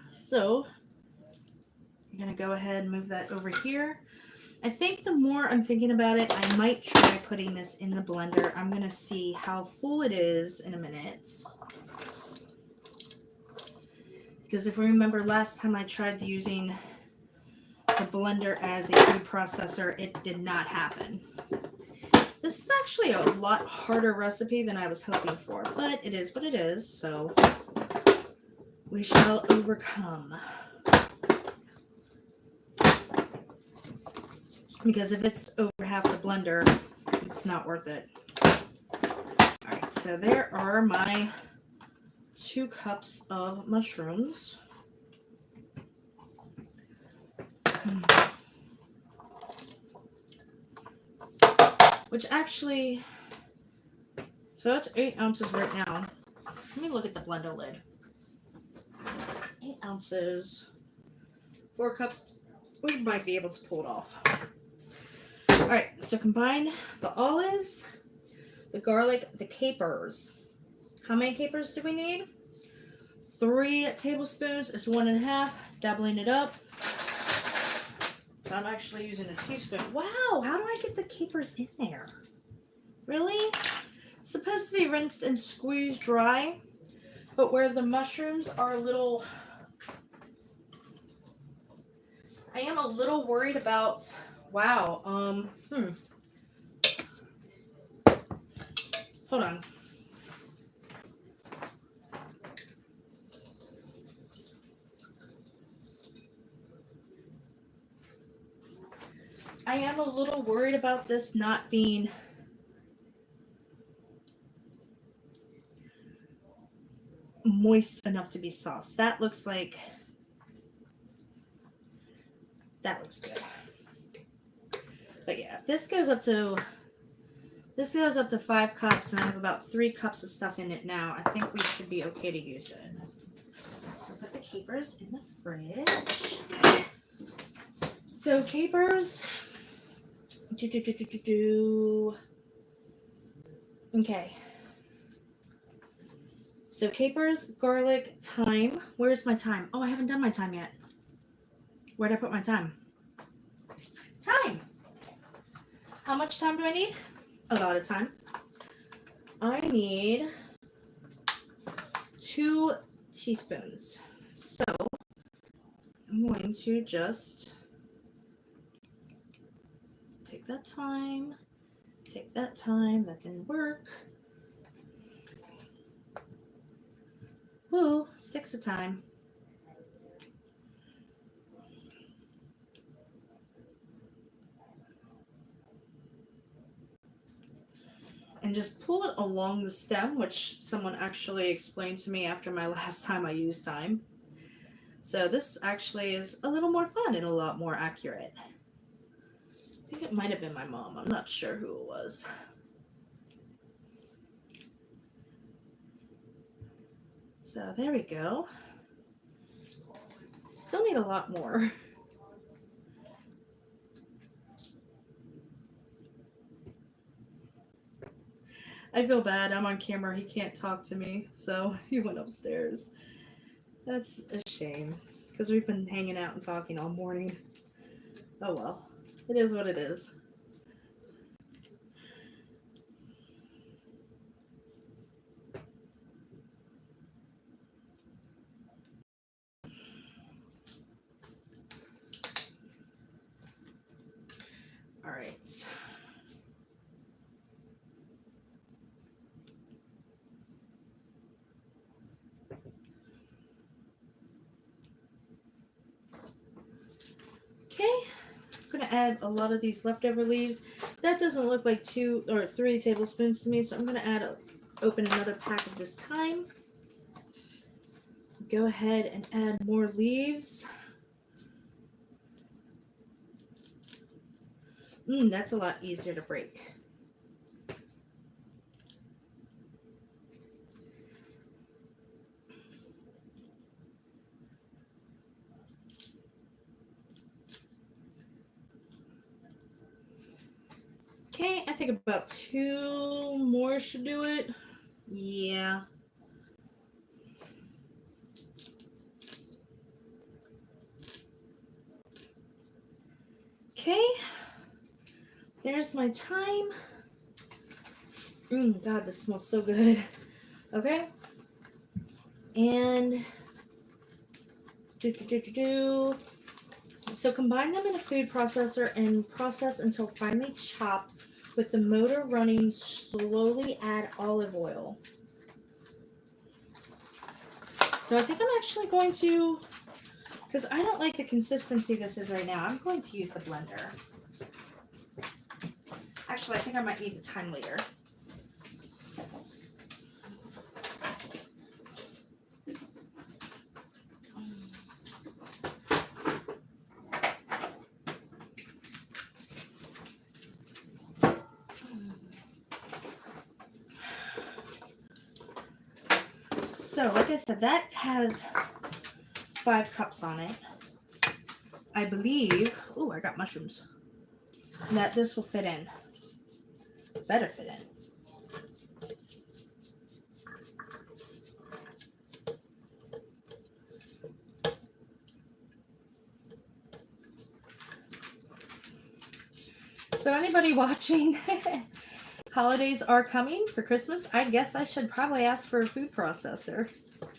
So, I'm going to go ahead and move that over here. I think the more I'm thinking about it, I might try putting this in the blender. I'm going to see how full it is in a minute. Because if we remember last time I tried using the blender as a food processor, it did not happen. This is actually a lot harder recipe than I was hoping for, but it is what it is, so we shall overcome. Because if it's over half the blender, it's not worth it. Alright, so there are my 2 cups of mushrooms. Which actually, so that's 8 ounces right now. Let me look at the blender lid. 8 ounces, 4 cups. We might be able to pull it off. Alright, so combine the olives, the garlic, the capers. How many capers do we need? 3 tablespoons is 1.5. Doubling it up. So I'm actually using a teaspoon. Wow, how do I get the capers in there? Really? It's supposed to be rinsed and squeezed dry, but where the mushrooms are a little... I am a little worried about... Wow, Hold on. I am a little worried about this not being moist enough to be sauce. That looks like... That looks good. But yeah, if this goes up to... This goes up to 5 cups, and I have about 3 cups of stuff in it now. I think we should be okay to use it. So put the capers in the fridge. So capers... Okay. So capers, garlic, thyme. Where's my thyme? Oh, I haven't done my thyme yet. Where'd I put my thyme? Thyme! How much thyme do I need? A lot of thyme. I need 2 teaspoons. So I'm going to just take that thyme. Take that thyme. That didn't work. Ooh, sticks of thyme. And just pull it along the stem, which someone actually explained to me after my last time I used thyme. So this actually is a little more fun and a lot more accurate. I think it might have been my mom. I'm not sure who it was. So there we go. Still need a lot more. I feel bad. I'm on camera. He can't talk to me, so he went upstairs. That's a shame, because we've been hanging out and talking all morning. Oh well. It is what it is. All right. Okay, I'm going to add a lot of these leftover leaves. That doesn't look like 2 or 3 tablespoons to me, so I'm going to open another pack of this thyme. Go ahead and add more leaves. That's a lot easier to break. Okay, I think about 2 more should do it. Yeah. Okay. There's my thyme. God, this smells so good. Okay. And so combine them in a food processor and process until finely chopped with the motor running. Slowly add olive oil. So I think I'm actually going to, because I don't like the consistency this is right now, I'm going to use the blender. Actually, I think I might need the thyme later. So, like I said, that has 5 cups on it. I believe, oh, I got mushrooms, that this will fit in. Better fit in. So anybody watching, holidays are coming for Christmas. I guess I should probably ask for a food processor. All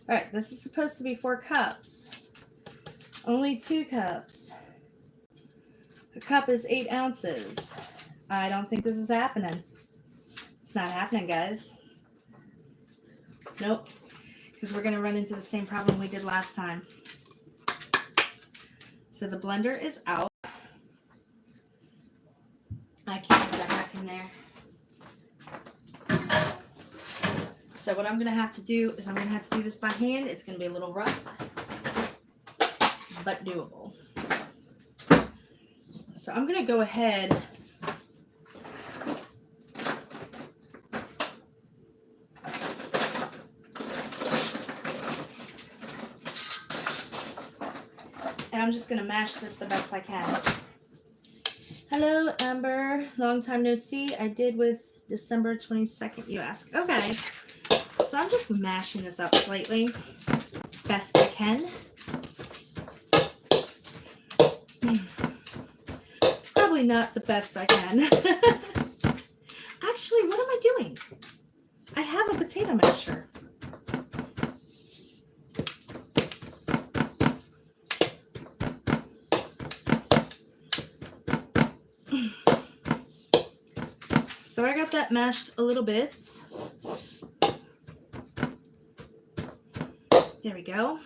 right, this is supposed to be 4 cups. Only 2 cups. A cup is 8 ounces. I don't think this is happening. It's not happening, guys. Nope. Because we're going to run into the same problem we did last time. So the blender is out. I can't put that back in there. So what I'm going to have to do is I'm going to have to do this by hand. It's going to be a little rough, but doable. So I'm going to go ahead and I'm just going to mash this the best I can. Hello, Amber. Long time no see. I did with December 22nd, you ask. Okay. So I'm just mashing this up slightly. Best I can. Probably not the best I can. Actually, what am I doing? I have a potato masher. So I got that mashed a little bit. There we go.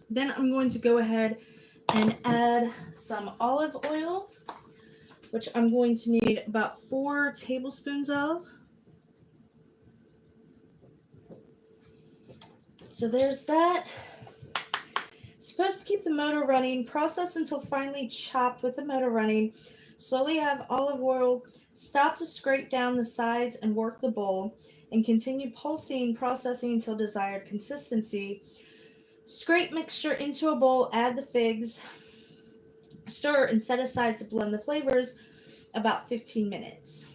Then I'm going to go ahead and add some olive oil, which I'm going to need about 4 tablespoons of. So there's that. Supposed to keep the motor running. Process until finely chopped with the motor running. Slowly add olive oil. Stop to scrape down the sides and work the bowl. and continue pulsing, processing until desired consistency. Scrape mixture into a bowl, add the figs, stir, and set aside to blend the flavors about 15 minutes.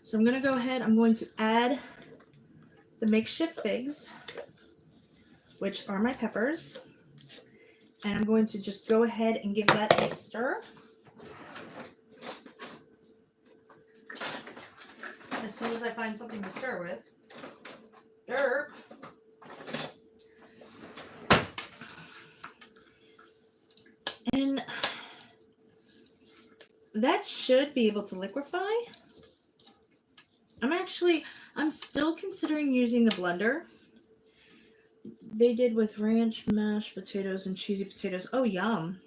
So I'm going to go ahead, I'm going to add the makeshift figs, which are my peppers, and I'm going to just go ahead and give that a stir. As soon as I find something to stir with. Derp. And that should be able to liquefy. I'm still considering using the blender. They did with ranch, mashed potatoes, and cheesy potatoes. Oh, yum.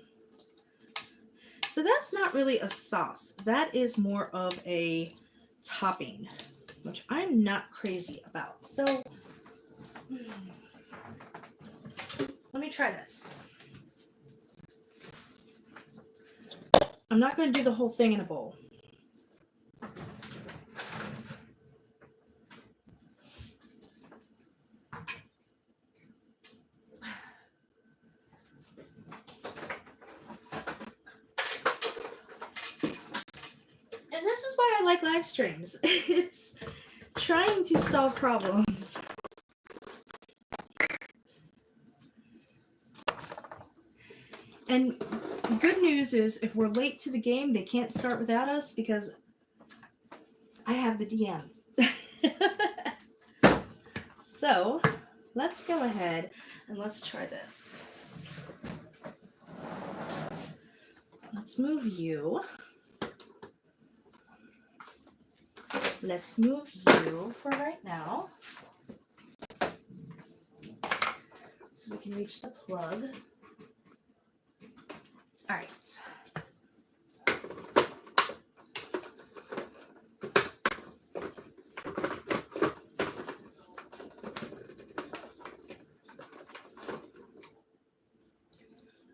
So that's not really a sauce. That is more of a topping, which I'm not crazy about. So let me try this. I'm not going to do the whole thing in a bowl. And this is why I like live streams. It's trying to solve problems. And good news is if we're late to the game, they can't start without us because I have the DM. So let's go ahead and let's try this. Let's move you. Let's move you for right now. So we can reach the plug. All right.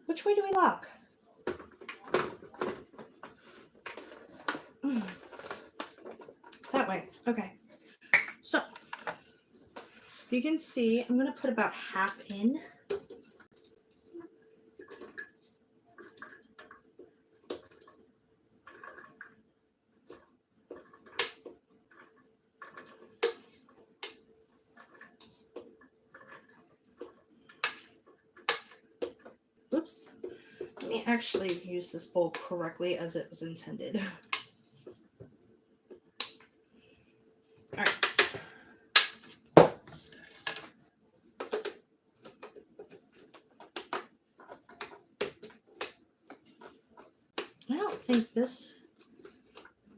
Which way do we lock? That way. Okay. So you can see I'm going to put about half in. Oops. Let me actually use this bowl correctly as it was intended. All right. I don't think this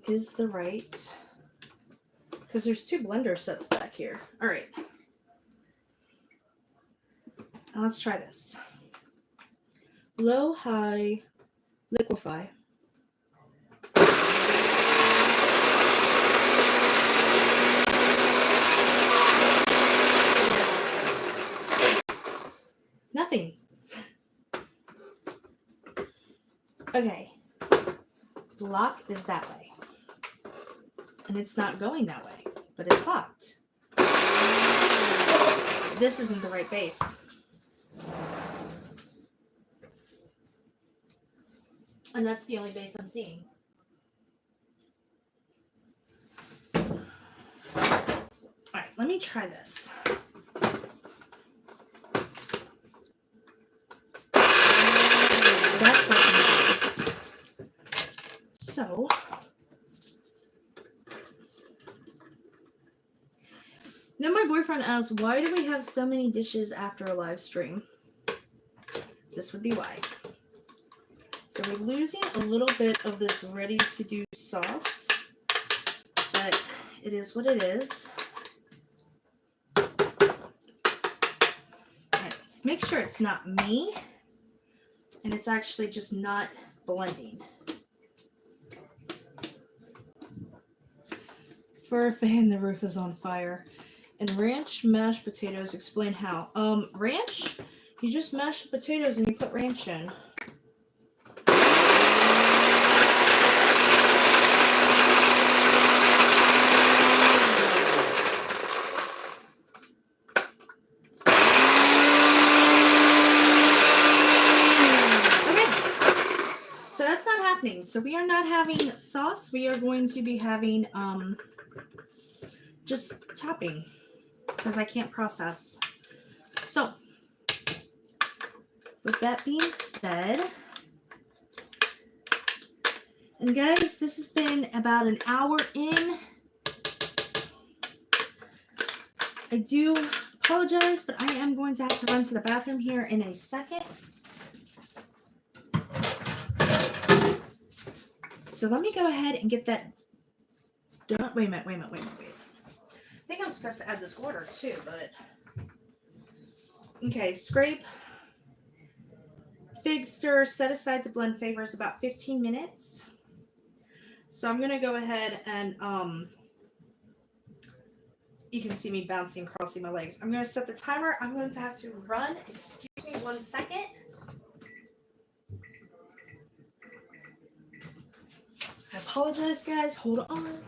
is the right, because there's two blender sets back here. All right. Now let's try this. Low, high, liquefy. Nothing. Okay. Lock is that way. And it's not going that way, but it's locked. This isn't the right base. And that's the only base I'm seeing. Alright, let me try this. That's working. So, then my boyfriend asked, why do we have so many dishes after a live stream? This would be why. So we're losing a little bit of this ready-to-do sauce, but it is what it is. Right, just make sure it's not me, and it's actually just not blending. For a fan, the roof is on fire. And ranch mashed potatoes, explain how. Ranch, you just mash the potatoes and you put ranch in. happening. So we are not having sauce. We are going to be having just topping because I can't process. So with that being said, and guys, this has been about an hour in. I do apologize, but I am going to have to run to the bathroom here in a second. So let me go ahead and get that done. Wait a minute. I think I'm supposed to add this water too, but okay, scrape, fig stir, set aside to blend flavors about 15 minutes. So I'm gonna go ahead and you can see me bouncing and crossing my legs. I'm gonna set the timer. I'm going to have to run. Excuse me 1 second. I apologize, guys. Hold on.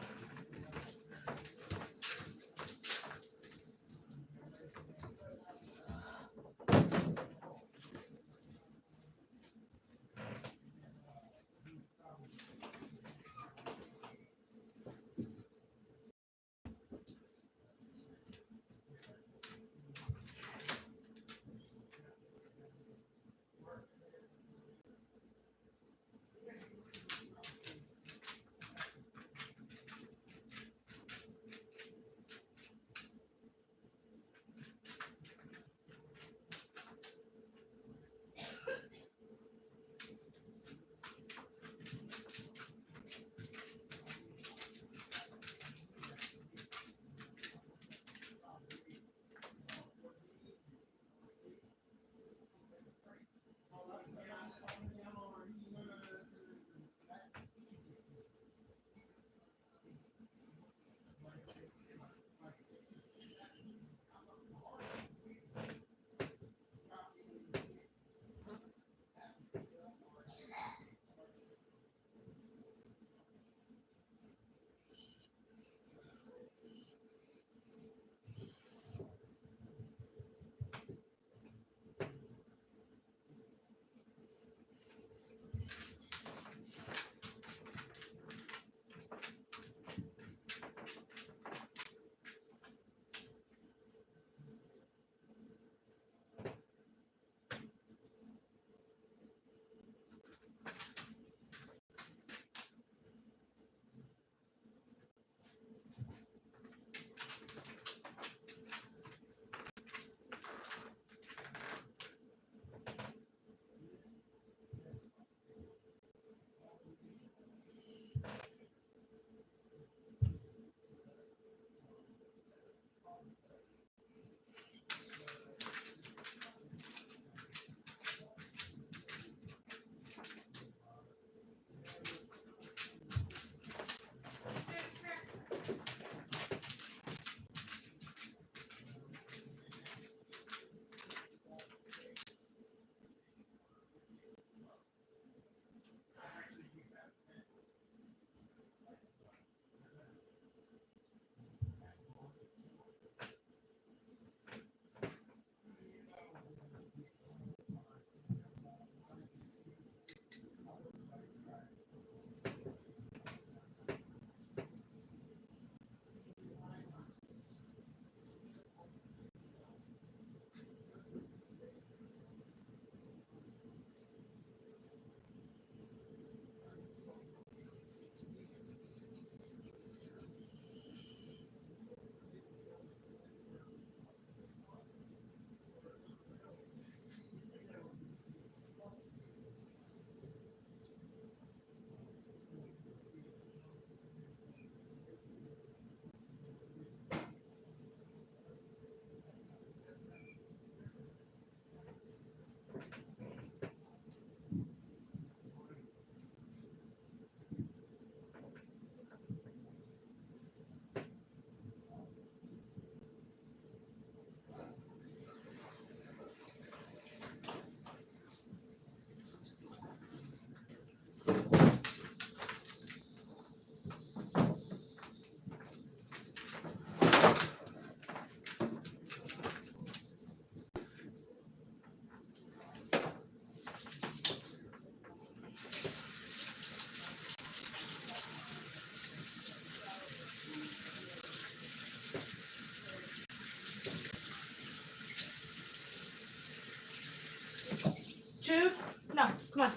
Jude? No, come on.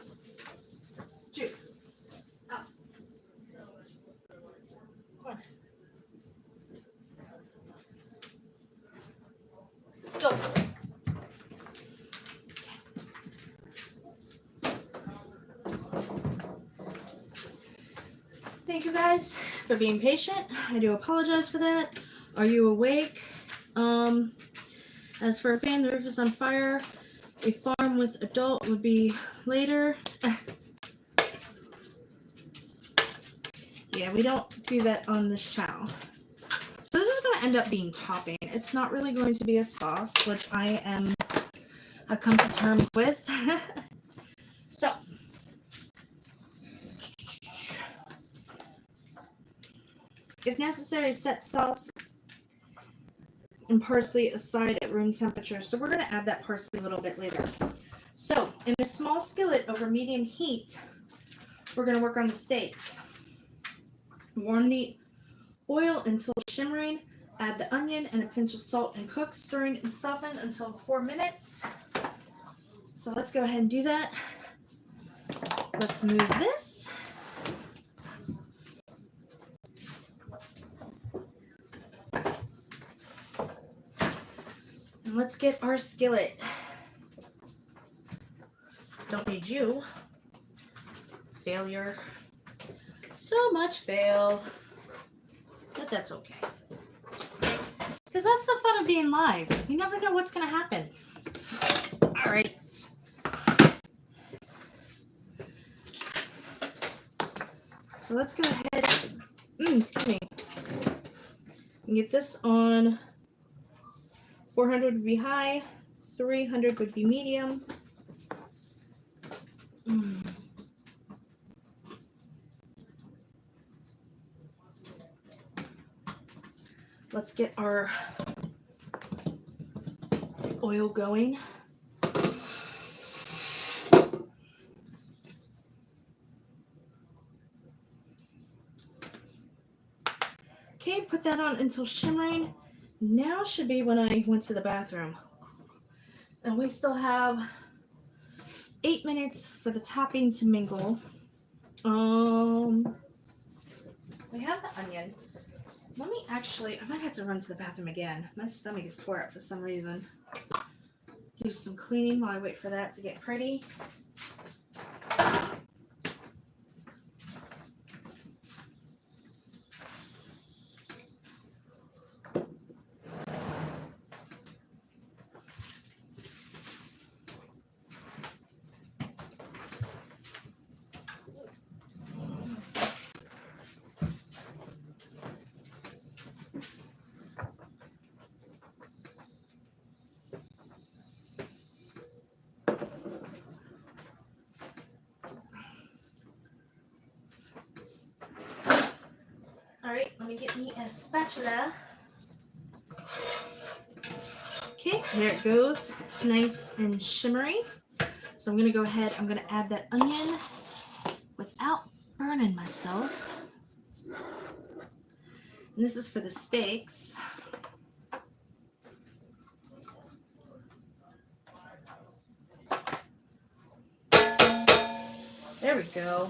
Jude. Out. Come on. Go. Thank you guys for being patient. I do apologize for that. Are you awake? As for a fan, the roof is on fire. A farm with adult would be later. Yeah, we don't do that on this channel. So this is going to end up being topping. It's not really going to be a sauce, which have come to terms with. So, if necessary, set sauce and parsley aside at room temperature. So we're going to add that parsley a little bit later. So, in a small skillet over medium heat, we're going to work on the steaks. Warm the oil until shimmering. Add the onion and a pinch of salt and cook, stirring and soften until 4 minutes. So let's go ahead and do that. Let's move this. And let's get our skillet. Don't need you. Failure. So much fail. But that's okay. Because that's the fun of being live. You never know what's going to happen. All right. So let's go ahead. Excuse me. And get this on 400 would be high, 300 would be medium. Let's get our oil going. Okay, put that on until shimmering. Now should be when I went to the bathroom. And we still have 8 minutes for the topping to mingle. We have the onion. Let me actually, I might have to run to the bathroom again. My stomach is tore up for some reason. Do some cleaning while I wait for that to get pretty. Alright, let me get me a spatula. Okay, there it goes. Nice and shimmery. So I'm going to go ahead, I'm going to add that onion without burning myself. And this is for the steaks. There we go.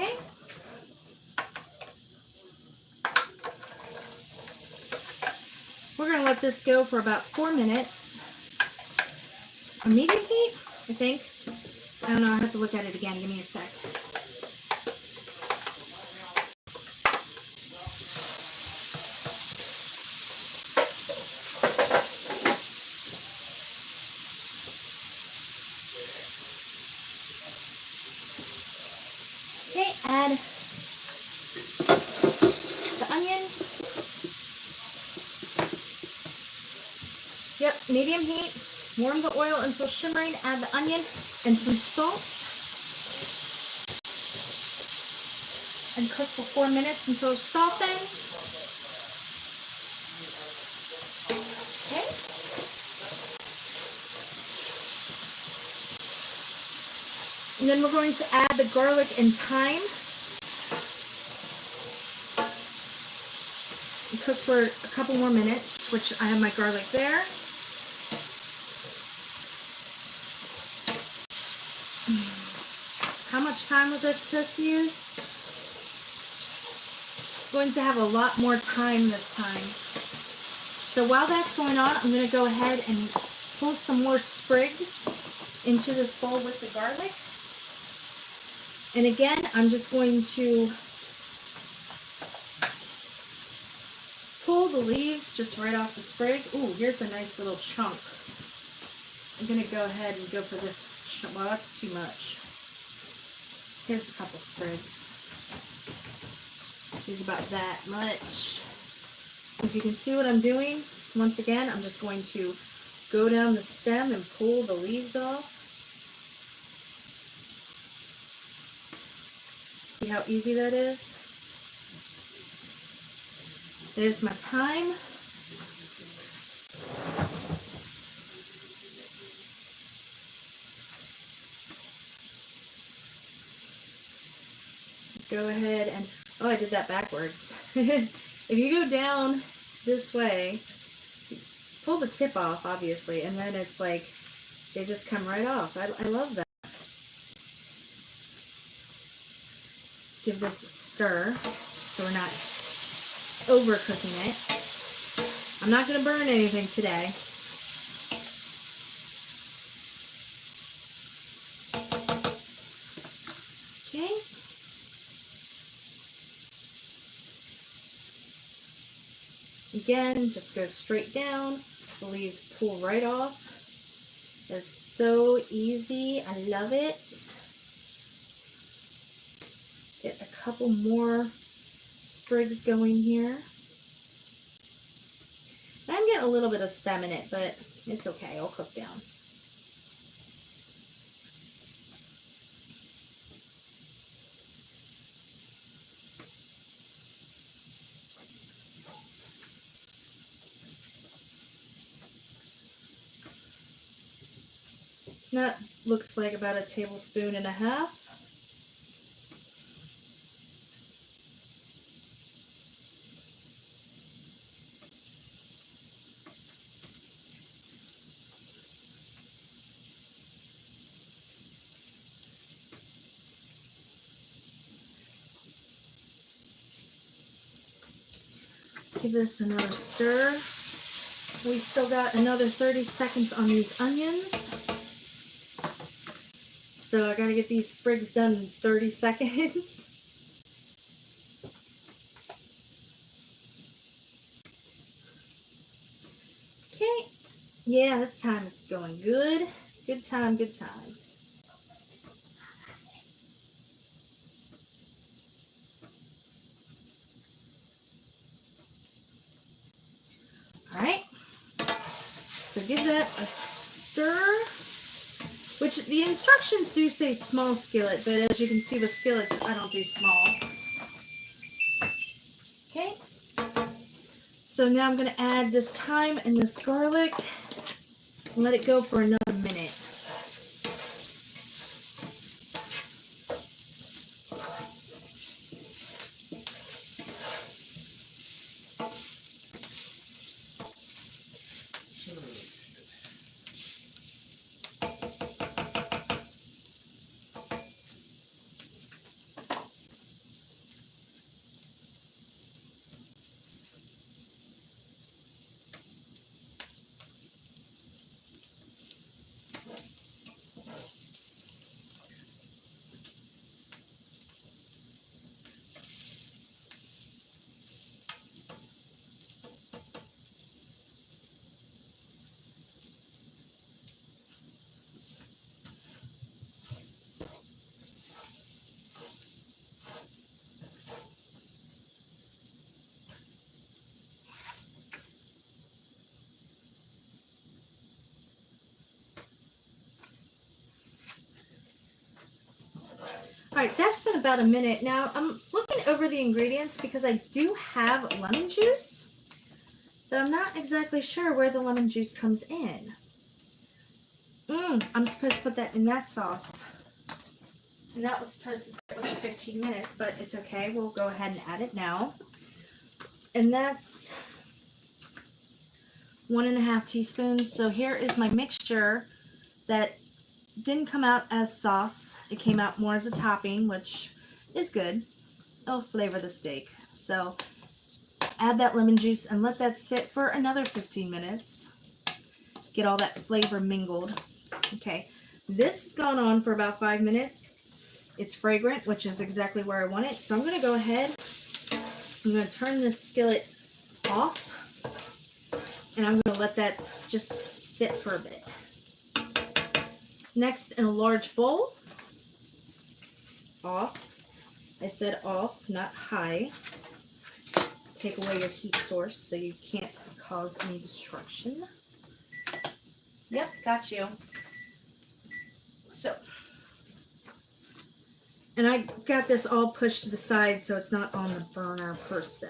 Okay. We're going to let this go for about 4 minutes. A medium heat, I think. I don't know, I have to look at it again. Give me a sec. Okay, add the onion. Yep, medium heat. Warm the oil until shimmering. Add the onion and some salt. And cook for 4 minutes until it's softened. Okay. And then we're going to add the garlic and thyme. and cook for a couple more minutes, which I have my garlic there. How much time was I supposed to use? Going to have a lot more time this time. So while that's going on, I'm going to go ahead and pull some more sprigs into this bowl with the garlic. And again, I'm just going to pull the leaves just right off the sprig. Ooh, here's a nice little chunk. I'm going to go ahead and go for this. Well, that's too much. Here's a couple sprigs. Use about that much. If you can see what I'm doing, once again, I'm just going to go down the stem and pull the leaves off. See how easy that is? There's my thyme. Go ahead and, oh, I did that backwards. If you go down this way, pull the tip off, obviously, and then it's like, they just come right off. I love that. Give this a stir so we're not overcooking it. I'm not going to burn anything today. Okay. Again, just go straight down. The leaves pull right off. It's so easy. I love it. Get a couple more sprigs going here. I'm getting a little bit of stem in it, but it's okay. I'll cook down. That looks like about 1.5 tablespoons. Give this another stir. We still got another 30 seconds on these onions. So I gotta get these sprigs done in 30 seconds. Okay. Yeah, this time is going good. Good time, good time. Alright. So give that a stir. Which the instructions do say small skillet, but as you can see with skillets, I don't do small. Okay. So now I'm going to add this thyme and this garlic and let it go for another minute. Alright, that's been about a minute. Now, I'm looking over the ingredients because I do have lemon juice, but I'm not exactly sure where the lemon juice comes in. I'm supposed to put that in that sauce. And that was supposed to sit with 15 minutes, but it's okay. We'll go ahead and add it now. And that's 1.5 teaspoons. So here is my mixture that didn't come out as sauce. It came out more as a topping, which is good. It'll flavor the steak. So add that lemon juice and let that sit for another 15 minutes. Get all that flavor mingled. Okay, this has gone on for about 5 minutes. It's fragrant, which is exactly where I want it. So I'm going to go ahead. I'm going to turn this skillet off. And I'm going to let that just sit for a bit. Next, in a large bowl, off. I said off, not high. Take away your heat source so you can't cause any destruction. Yep, got you. So, and I got this all pushed to the side so it's not on the burner per se.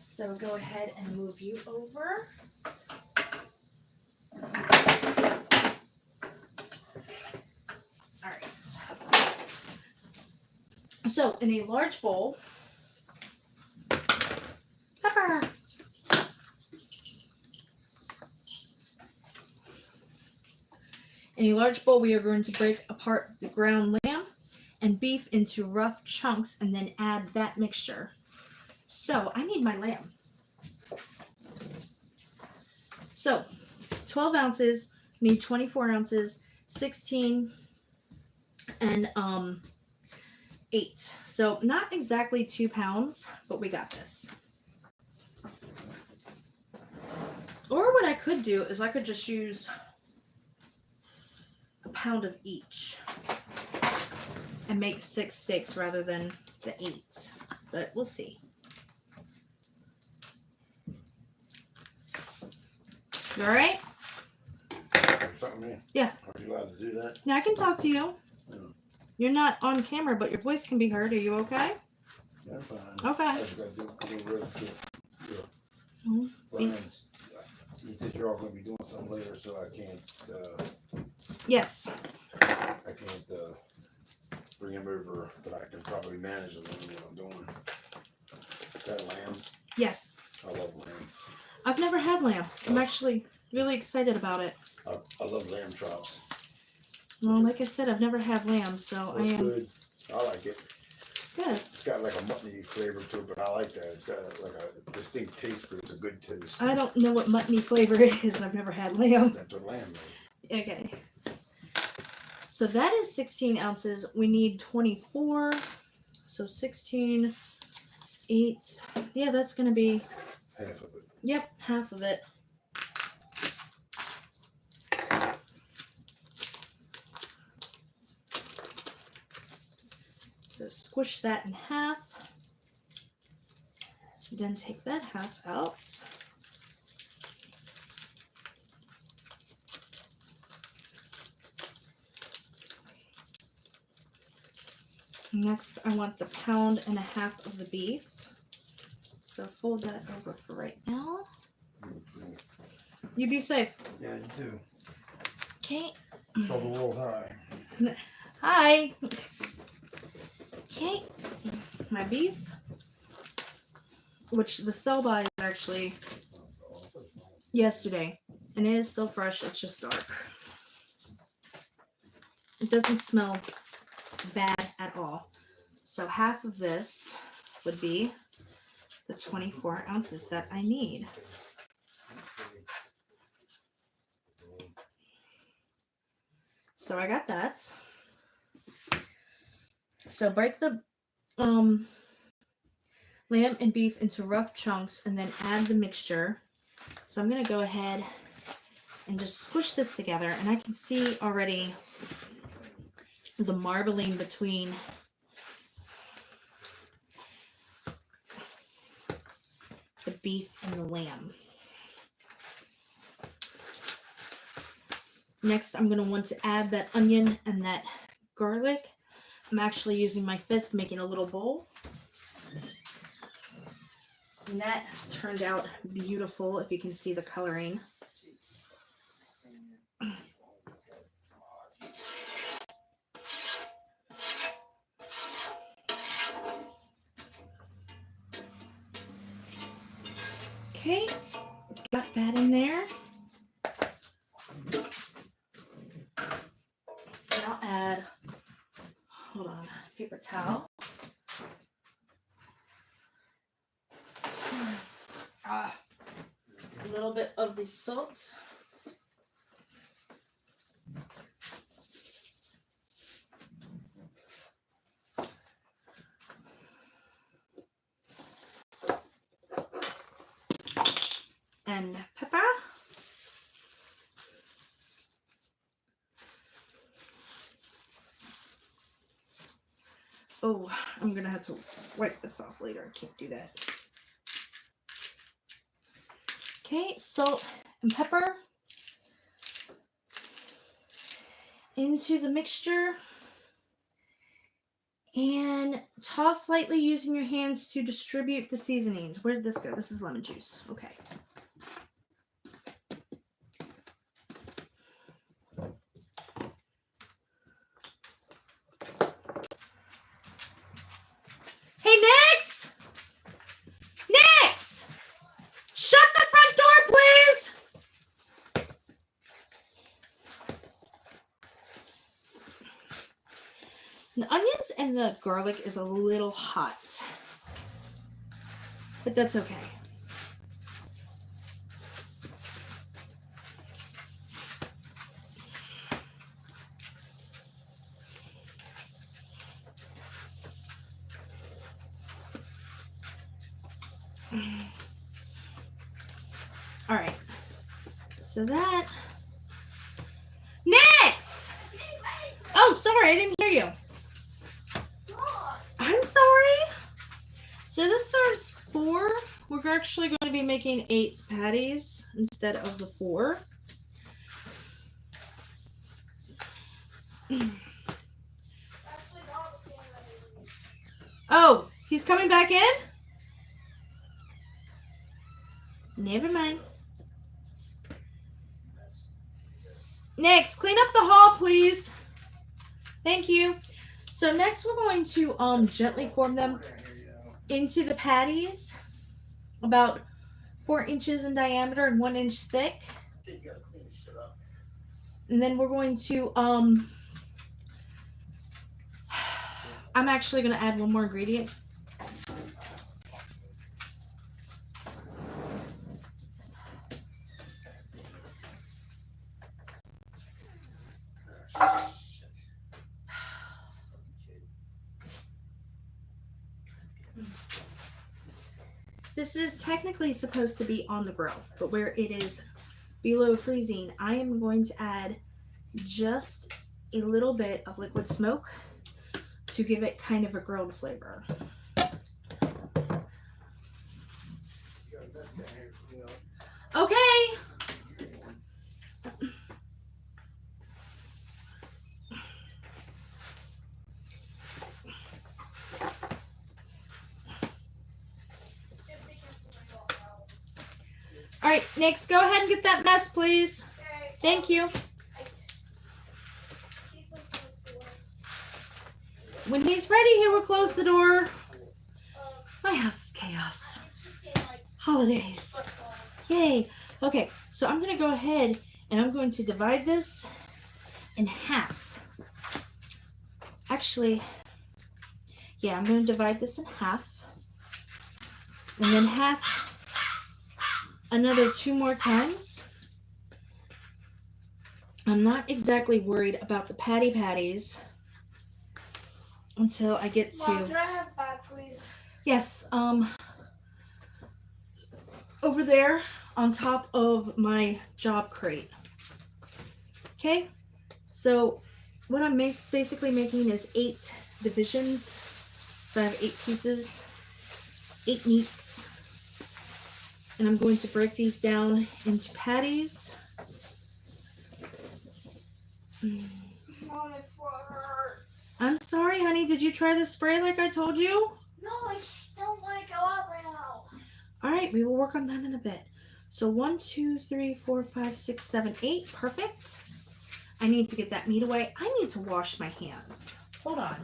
So go ahead and move you over. All right. So in a large bowl, pepper. In a large bowl, we are going to break apart the ground lamb and beef into rough chunks and then add that mixture. So I need my lamb. So 12 ounces, need 24 ounces, 16 and 8. So not exactly 2 pounds, but we got this. Or what I could do is I could just use a pound of each and make 6 steaks rather than the 8. But we'll see. You all right? Yeah. Are you allowed to do that? Yeah, I can talk to you. Yeah. You're not on camera, but your voice can be heard. Are you okay? Yeah, I'm fine. Okay. I just got to do a little road trip. Yeah. Mhm. Brian's, he said you're all going to be doing something later, so I can't. Yes. I can't bring him over, but I can probably manage the lamb what I'm doing. That lamb, Yes. I love lamb. I've never had lamb. I'm actually really excited about it. I love lamb chops. Well, like I said, I've never had lamb, so I It's am good. I like it. good. It's got like a muttony flavor to it, but I like that. It's got like a distinct taste, but it's a good taste. I don't know what muttony flavor is. I've never had lamb. That's what lamb is. Okay. So that is 16 ounces. We need 24. So 16, 8. Yeah, that's going to be, Half of it. yep, half of it. So squish that in half. Then take that half out. Next, I want the 1.5 pounds of the beef. So fold that over for right now. You be safe. Yeah, you too. Okay. Tell the world hi. Hi. Okay. My beef, which the sell-by is actually yesterday, and it is still fresh. It's just dark. It doesn't smell bad at all. So half of this would be the 24 ounces that I need. So I got that. So break the lamb and beef into rough chunks and then add the mixture. So I'm going to go ahead and just squish this together, and I can see already the marbling between the beef and the lamb. Next, I'm going to want to add that onion and that garlic. I'm actually using my fist, making a little bowl. And that turned out beautiful, if you can see the coloring. Okay, got that in there. And I'll add, hold on, paper towel. A little bit of the salt. And pepper. Oh, I'm gonna have to wipe this off later. I can't do that. Okay, salt and pepper into the mixture and toss lightly using your hands to distribute the seasonings. Where did this go? This is lemon juice. Okay. Hey, Nix! Nix! Shut the front door, please! The onions and the garlic is a little hot, but that's okay. All right, so that. Nix! Oh, sorry, I didn't hear you. I'm sorry. So this serves 4. We're actually going to be making 8 patties instead of the 4. Oh, he's coming back in? Never mind. Next, clean up the hall, please. Thank you. So next we're going to gently form them into the patties, about 4 inches in diameter and 1 inch thick. And then we're going to I'm actually going to add one more ingredient. This is technically supposed to be on the grill, but where it is below freezing, I am going to add just a little bit of liquid smoke to give it kind of a grilled flavor. Okay. All right, Nix, go ahead and get that mess, please. Okay. Thank you. When he's ready, he will close the door. My house is chaos. Holidays. Yay. Okay, so I'm going to go ahead and I'm going to divide this in half. Actually, yeah, I'm going to divide this in half. And then half another 2 more times. I'm not exactly worried about the patties until I get to... Mom, can I have that, please? Yes, over there on top of my job crate. Okay, so what I'm basically making is 8 divisions. So I have 8 pieces, 8 meats, and I'm going to break these down into patties. Mom, my foot hurts. I'm sorry, honey. Did you try the spray like I told you? No, I just don't want to go out right now. All right, we will work on that in a bit. So 1, 2, 3, 4, 5, 6, 7, 8. Perfect. I need to get that meat away. I need to wash my hands. Hold on.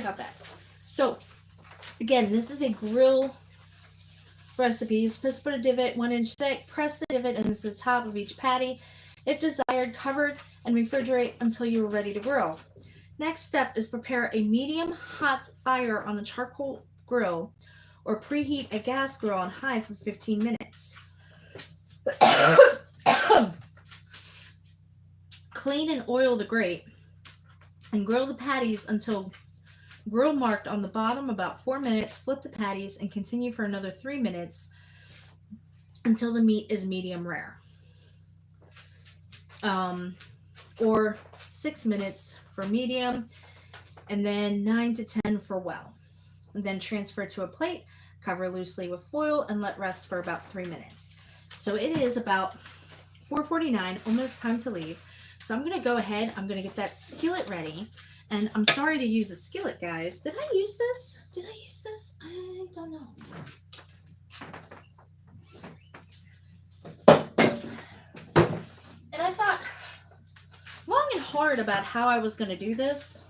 about that. So, again, this is a grill recipe. You're supposed to put a divot 1 inch thick, press the divot into the top of each patty. If desired, cover and refrigerate until you are ready to grill. Next step is prepare a medium hot fire on the charcoal grill or preheat a gas grill on high for 15 minutes. Clean and oil the grate and grill the patties until grill marked on the bottom about 4 minutes. Flip the patties and continue for another 3 minutes until the meat is medium rare. Or 6 minutes for medium and then 9 to 10 for well. And then transfer to a plate, cover loosely with foil and let rest for about 3 minutes. So it is about 4:49, almost time to leave. So I'm going to go ahead, I'm going to get that skillet ready. And I'm sorry to use a skillet, guys. Did I use this? Did I use this? I don't know. And I thought long and hard about how I was going to do this.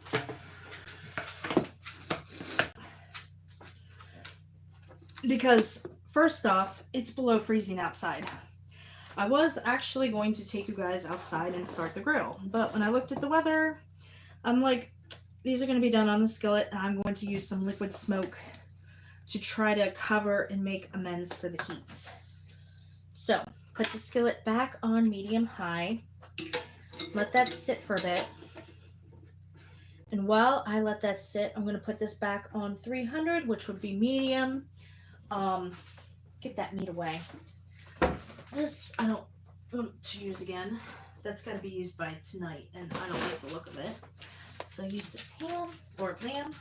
Because first off, it's below freezing outside. I was actually going to take you guys outside and start the grill. But when I looked at the weather, I'm like, these are going to be done on the skillet, and I'm going to use some liquid smoke to try to cover and make amends for the heat. So, put the skillet back on medium-high. Let that sit for a bit. And while I let that sit, I'm going to put this back on 300, which would be medium. Get that meat away. This, I don't want to use again. That's got to be used by tonight, and I don't like the look of it. So use this ham or lamb.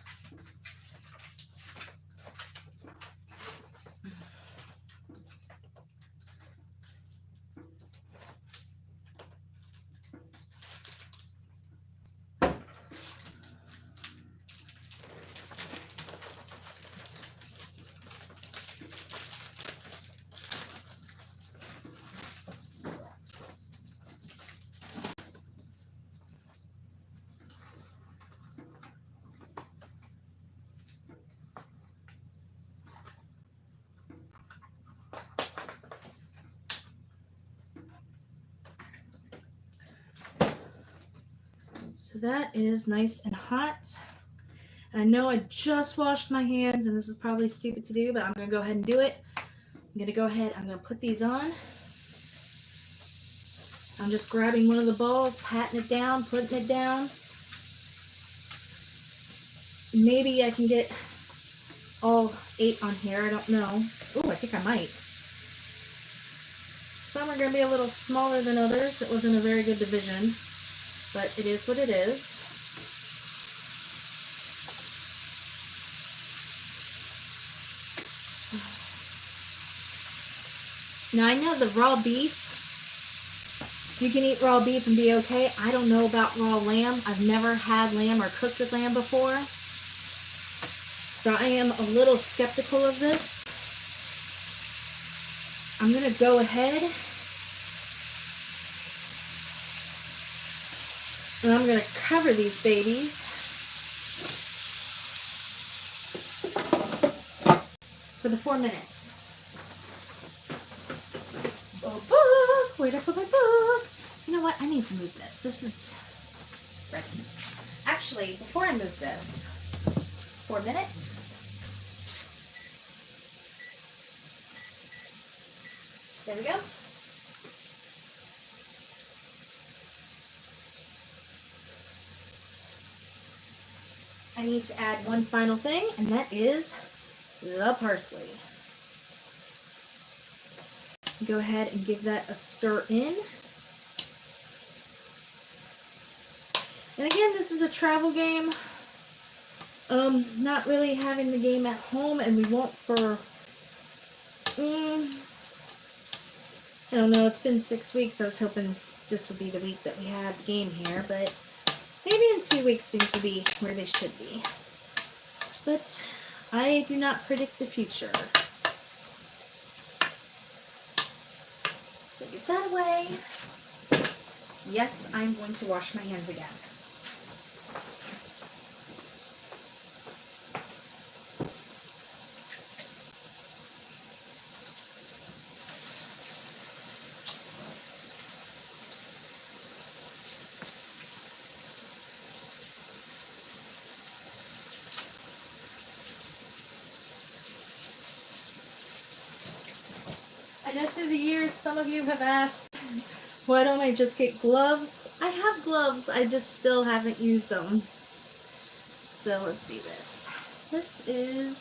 So that is nice and hot. And I know I just washed my hands, and this is probably stupid to do, but I'm going to go ahead and do it. I'm going to go ahead, I'm going to put these on. I'm just grabbing one of the balls, patting it down, putting it down. Maybe I can get all 8 on here, I don't know. Oh, I think I might. Some are going to be a little smaller than others. It wasn't a very good division. But it is what it is. Now I know the raw beef, you can eat raw beef and be okay. I don't know about raw lamb. I've never had lamb or cooked with lamb before. So I am a little skeptical of this. I'm going to go ahead and I'm going to cover these babies for the 4 minutes. Book, where'd I put my book? You know what? I need to move this. This is ready. Actually, before I move this, 4 minutes. There we go. I need to add one final thing, and that is the parsley. Go ahead and give that a stir in. And again, this is a travel game. Not really having the game at home, and we won't for, I don't know, it's been 6 weeks. I was hoping this would be the week that we had the game here, but maybe in 2 weeks things will be where they should be. But I do not predict the future. So get that away. Yes, I'm going to wash my hands again. I know through the years some of you have asked, why don't I just get gloves? I have gloves, I just still haven't used them. So let's see this. This is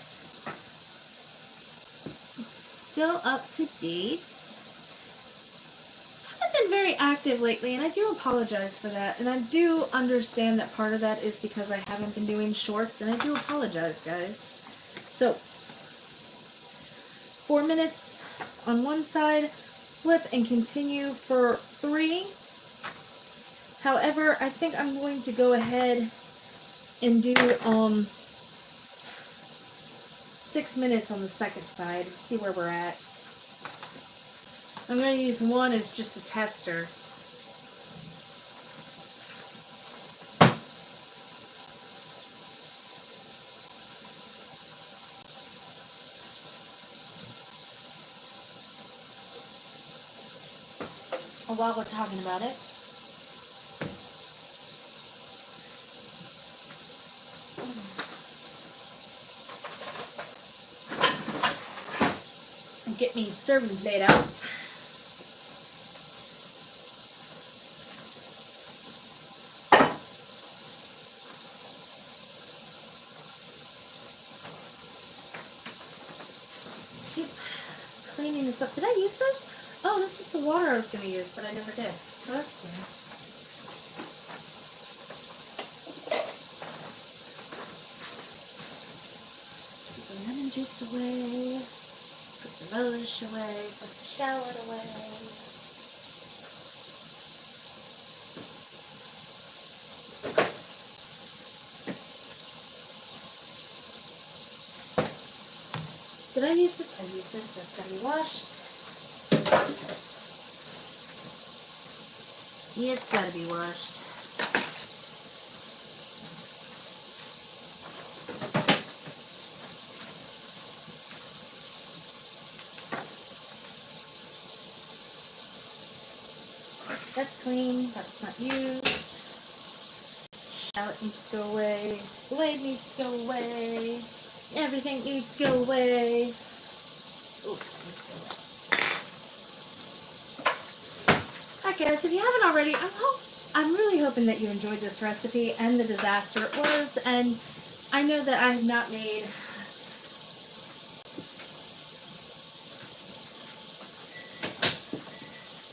still up to date. I haven't been very active lately, and I do apologize for that. And I do understand that part of that is because I haven't been doing shorts, and I do apologize, guys. So, 4 minutes on one side, flip and continue for 3. However, I think I'm going to go ahead and do 6 minutes on the second side, see where we're at. I'm going to use one as just a tester. While we're talking about it, get me serving plate out. Keep cleaning this up. Did I use this? Oh, this is the water I was going to use, but I never did. So that's good. Keep the lemon juice away. Put the relish away. Put the shallot away. Did I use this? I used this. That's got to be washed. Yeah, it's got to be washed. That's clean. That's not used. Shallot needs to go away. Blade needs to go away. Everything needs to go away. Ooh, that needs to go away. Alright guys, if you haven't already, I'm really hoping that you enjoyed this recipe and the disaster it was, and I know that I have not made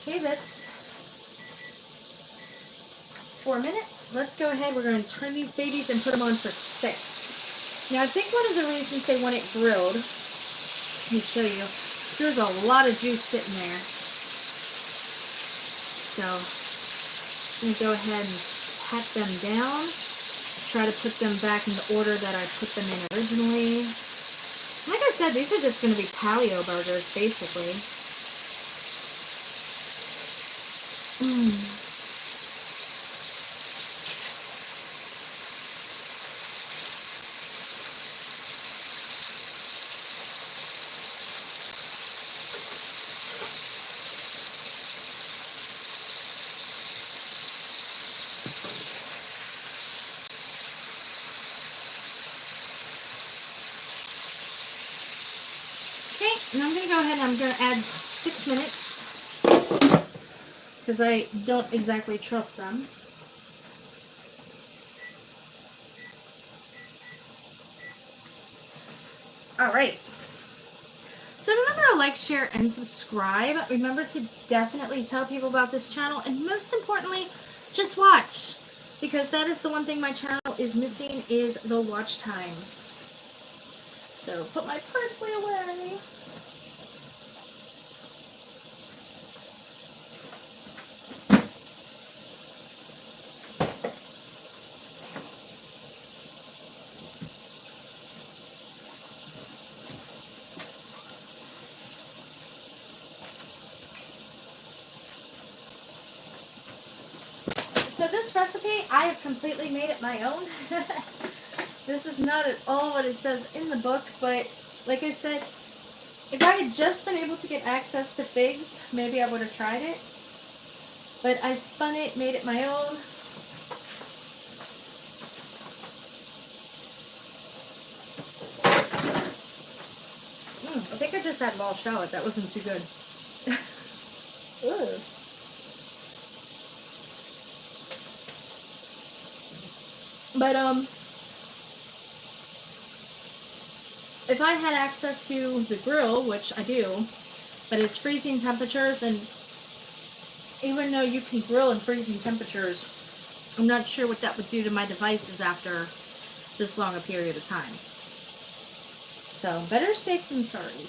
okay, that's 4 minutes. Let's go ahead, we're going to turn these babies and put them on for 6. Now I think one of the reasons they want it grilled, let me show you, there's a lot of juice sitting there. So I'm going to go ahead and pat them down, try to put them back in the order that I put them in originally. Like I said, these are just going to be paleo burgers, basically. And I'm going to go ahead and I'm going to add 6 minutes because I don't exactly trust them. Alright. So remember to like, share, and subscribe. Remember to definitely tell people about this channel. And most importantly, just watch. Because that is the one thing my channel is missing is the watch time. So put my parsley away. So this recipe, I have completely made it my own. This is not at all what it says in the book, but like I said, if I had just been able to get access to figs, maybe I would have tried it. But I spun it, made it my own. I think I just had raw shallot. That wasn't too good. Ugh. But if I had access to the grill, which I do, but it's freezing temperatures, and even though you can grill in freezing temperatures, I'm not sure what that would do to my devices after this long a period of time. So, better safe than sorry.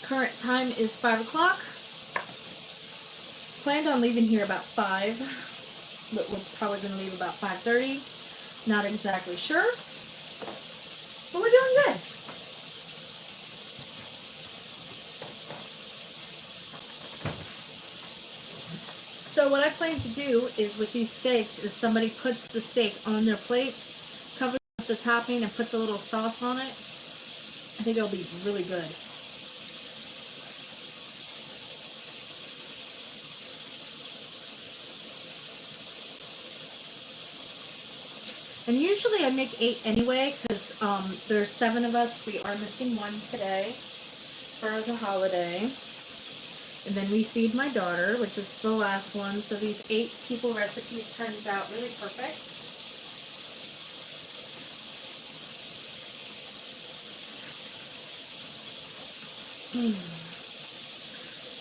Current time is 5 o'clock. Planned on leaving here about 5, but we're probably going to leave about 5:30. Not exactly sure, but we're doing good. So what I plan to do is with these steaks is somebody puts the steak on their plate, covers it with the topping, and puts a little sauce on it. I think it'll be really good. And usually I make 8 anyway, because there's 7 of us. We are missing 1 today for the holiday. And then we feed my daughter, which is the last one. So these 8 people recipes turns out really perfect.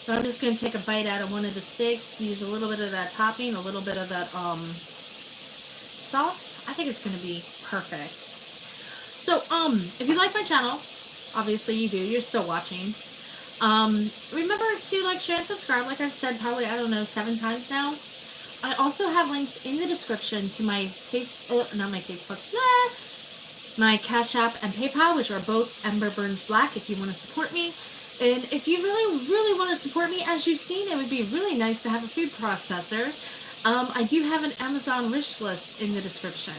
So I'm just going to take a bite out of one of the steaks, use a little bit of that topping, a little bit of that sauce. I think it's going to be perfect. So, if you like my channel, obviously you do, you're still watching. Remember to like, share, and subscribe, like I've said probably, I don't know, 7 times now. I also have links in the description to my my Cash App and PayPal, which are both EmberBurnsBlack if you want to support me. And if you really want to support me, as you've seen, it would be really nice to have a food processor. I do have an Amazon wish list in the description.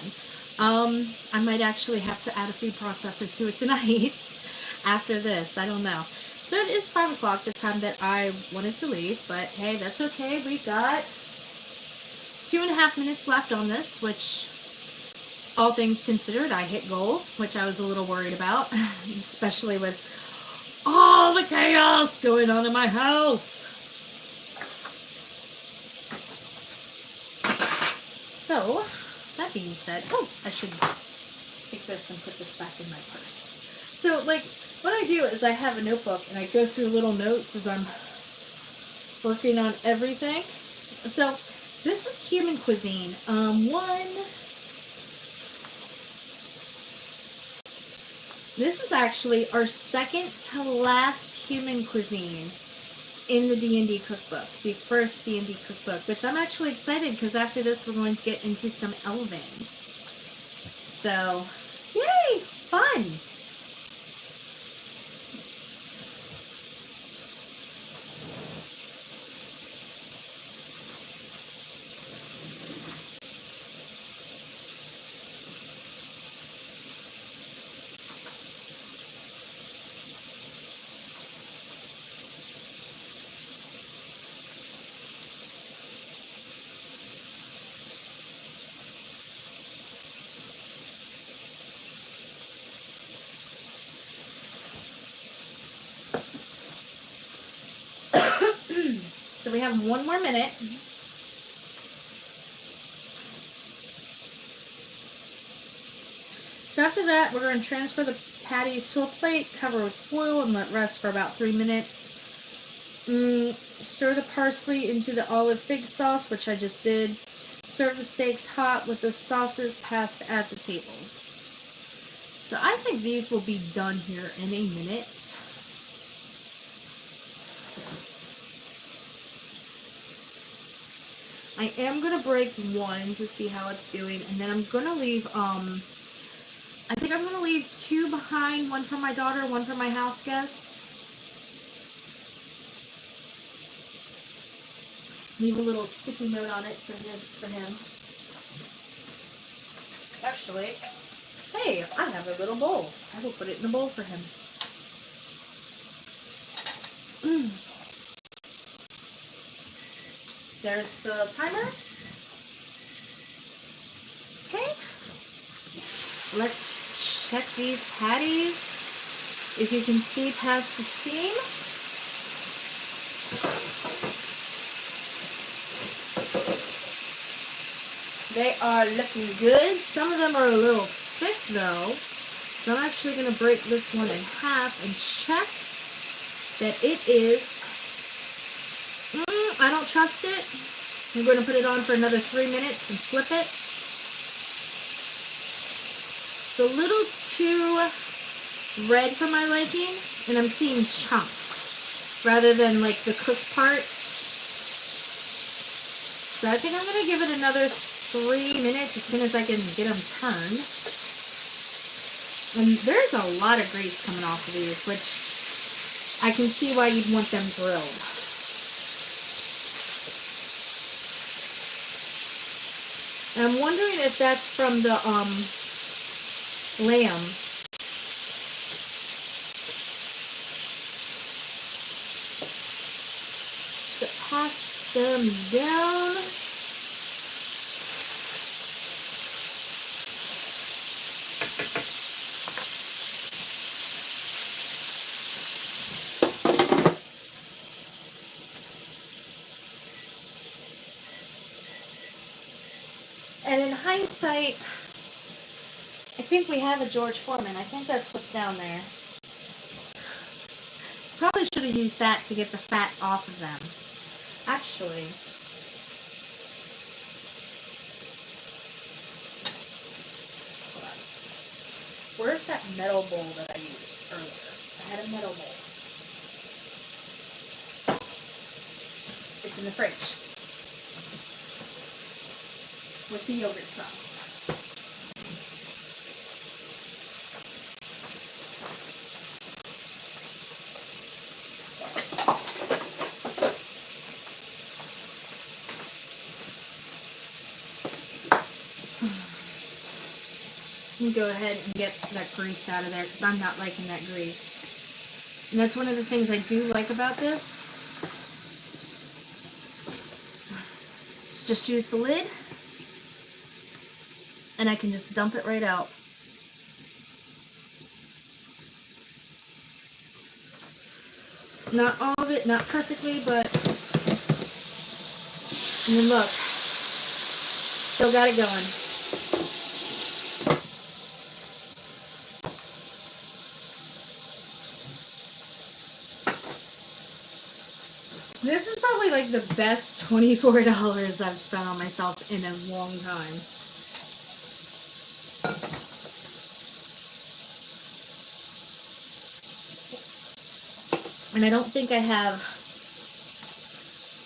I might actually have to add a food processor to it tonight after this. I don't know. So it is 5 o'clock, the time that I wanted to leave, but hey, that's okay. We've got 2.5 minutes left on this, which, all things considered, I hit goal, which I was a little worried about, especially with all the chaos going on in my house. So, that being said, I should take this and put this back in my purse. So, like, what I do is I have a notebook and I go through little notes as I'm working on everything. So, this is human cuisine. This is actually our second to last human cuisine in the D&D cookbook, the first D&D cookbook, which I'm actually excited because after this we're going to get into some elving. So, yay! Fun! So we have 1 more minute. So after that, we're going to transfer the patties to a plate, cover with foil, and let rest for about 3 minutes. Stir the parsley into the olive fig sauce, which I just did. Serve the steaks hot with the sauces passed at the table. So I think these will be done here in a minute. I am going to break 1 to see how it's doing, and then I'm going to leave, I think I'm going to leave 2 behind, 1 for my daughter, 1 for my house guest. Leave a little sticky note on it so he knows it's for him. Actually, hey, I have a little bowl. I will put it in the bowl for him. There's the timer. Okay. let's check these patties. If you can see past the steam. They are looking good. Some of them are a little thick though. So I'm actually going to break this one in half and check that it is, I don't trust it. I'm going to put it on for another 3 minutes and flip it. It's a little too red for my liking, and I'm seeing chunks rather than like the cooked parts. So I think I'm going to give it another 3 minutes as soon as I can get them turned. And there's a lot of grease coming off of these, which I can see why you'd want them grilled. And I'm wondering if that's from the lamb. So hash them down. And in hindsight, I think we have a George Foreman. I think that's what's down there. Probably should have used that to get the fat off of them. Actually, hold on. Where's that metal bowl that I used earlier? I had a metal bowl. It's in the fridge. With the yogurt sauce. Let me go ahead and get that grease out of there because I'm not liking that grease. And that's one of the things I do like about this. Just use the lid. And I can just dump it right out. Not all of it, not perfectly, but... And then look. Still got it going. This is probably like the best $24 I've spent on myself in a long time. And I don't think I have,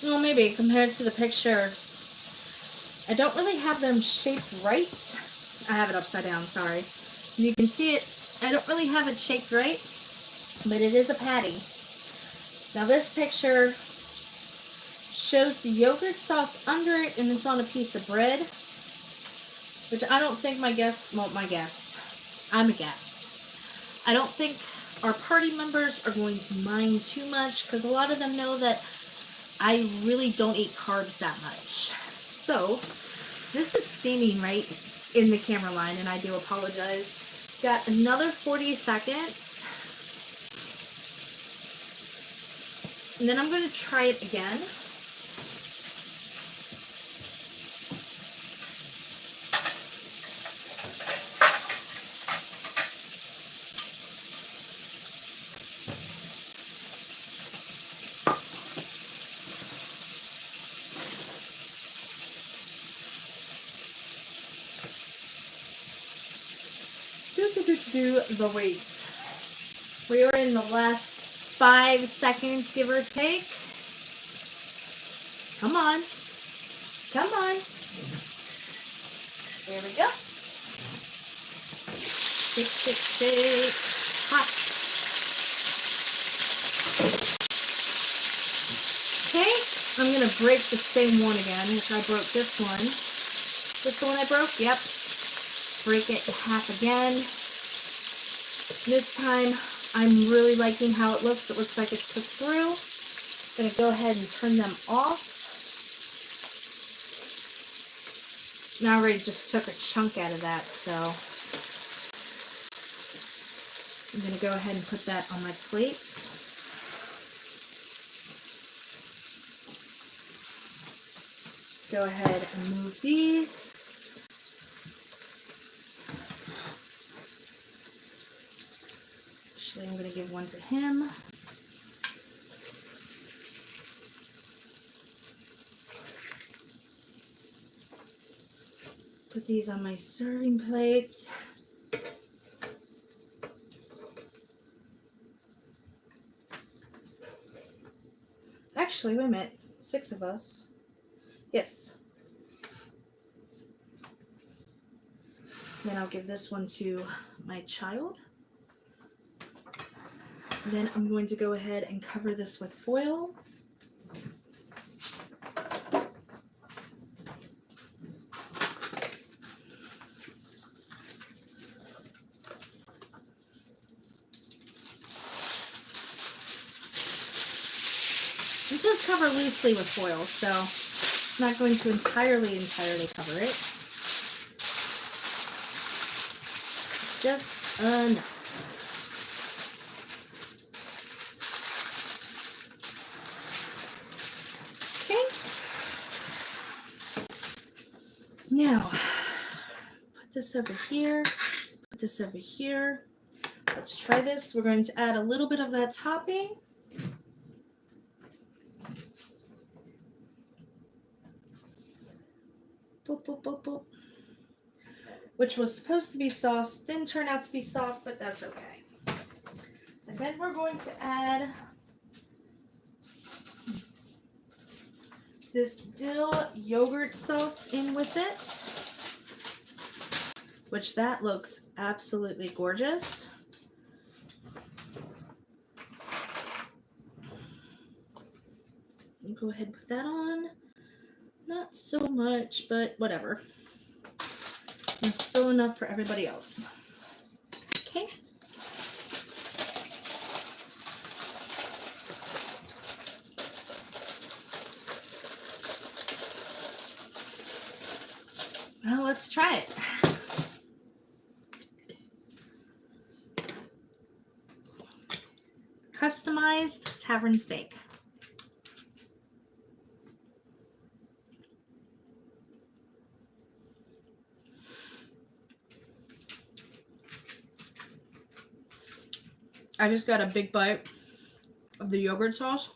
well, maybe compared to the picture, I don't really have them shaped right. I have it upside down, sorry. You can see it, I don't really have it shaped right, but it is a patty. Now this picture shows the yogurt sauce under it and it's on a piece of bread, which I don't think my guest, well, my guest, I'm a guest. I don't think our party members are going to mind too much because a lot of them know that I really don't eat carbs that much. So this is steaming right in the camera line and I do apologize. Got another 40 seconds. And then I'm going to try it again. Do the weights. We are in the last 5 seconds, give or take. Come on. Come on. There we go. Shake, shake, shake. Hot. Okay, I'm going to break the same one again, which I broke this one. This the one I broke? Yep. Break it in half again. This time, I'm really liking how it looks. It looks like it's cooked through. I'm going to go ahead and turn them off. Now I already just took a chunk out of that, so I'm going to go ahead and put that on my plate. Go ahead and move these. Actually, I'm going to give one to him. Put these on my serving plates. Actually, wait a minute. 6 of us. Yes. Then I'll give this one to my child. Then I'm going to go ahead and cover this with foil. It does cover loosely with foil, so it's not going to entirely cover it. Just enough. Okay. Now, put this over here. Put this over here. Let's try this. We're going to add a little bit of that topping. Boop, boop, boop, boop. Which was supposed to be sauce. Didn't turn out to be sauce, but that's okay. And then we're going to add this dill yogurt sauce in with it. Which that looks absolutely gorgeous. Go ahead and put that on. Not so much, but whatever. There's still enough for everybody else. Okay. Well, let's try it. Customized Tavern Steak. I just got a big bite of the yogurt sauce.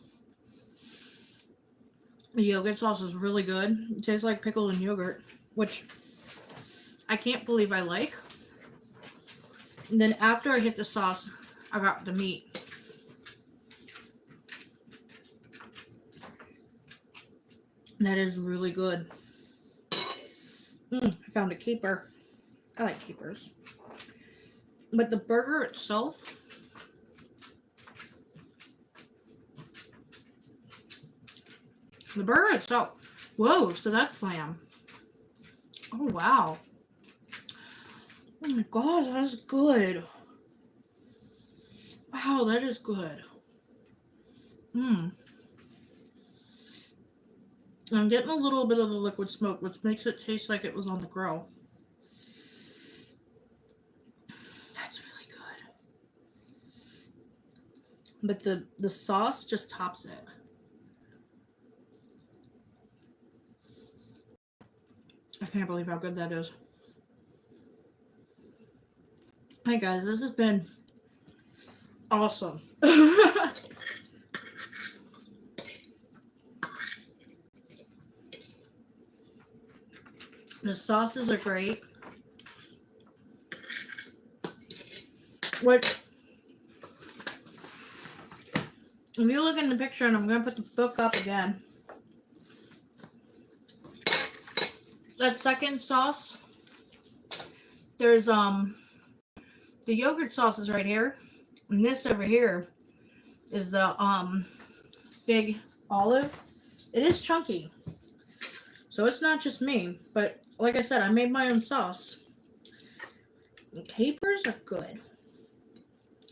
The yogurt sauce is really good. It tastes like pickle and yogurt, which I can't believe I like. And then after I hit the sauce, I got the meat. That is really good. I found a keeper. I like keepers. But the burger itself, whoa, so that's lamb. Oh, wow. Oh my gosh, that's good. Wow, that is good. I'm getting a little bit of the liquid smoke, which makes it taste like it was on the grill. That's really good. But the sauce just tops it. I can't believe how good that is. Hi guys, this has been awesome. The sauces are great. If you look in the picture, and I'm going to put the book up again. That second sauce, there's the yogurt sauce is right here, and this over here is the fig olive. It is chunky, so it's not just me, but like I said, I made my own sauce. The capers are good.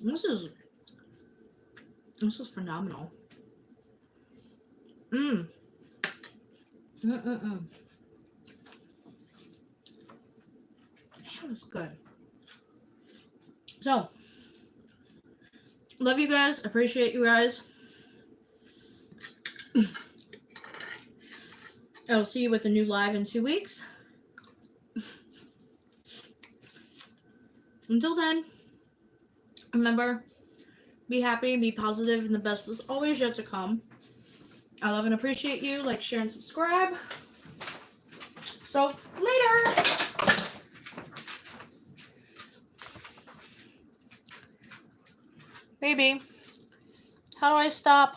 This is phenomenal. That was good. So, Love you guys. Appreciate you guys. I'll see you with a new live in 2 weeks. Until then, remember, be happy and be positive, and the best is always yet to come. I love and appreciate you. Like, share, and subscribe. So, later! Baby, how do I stop?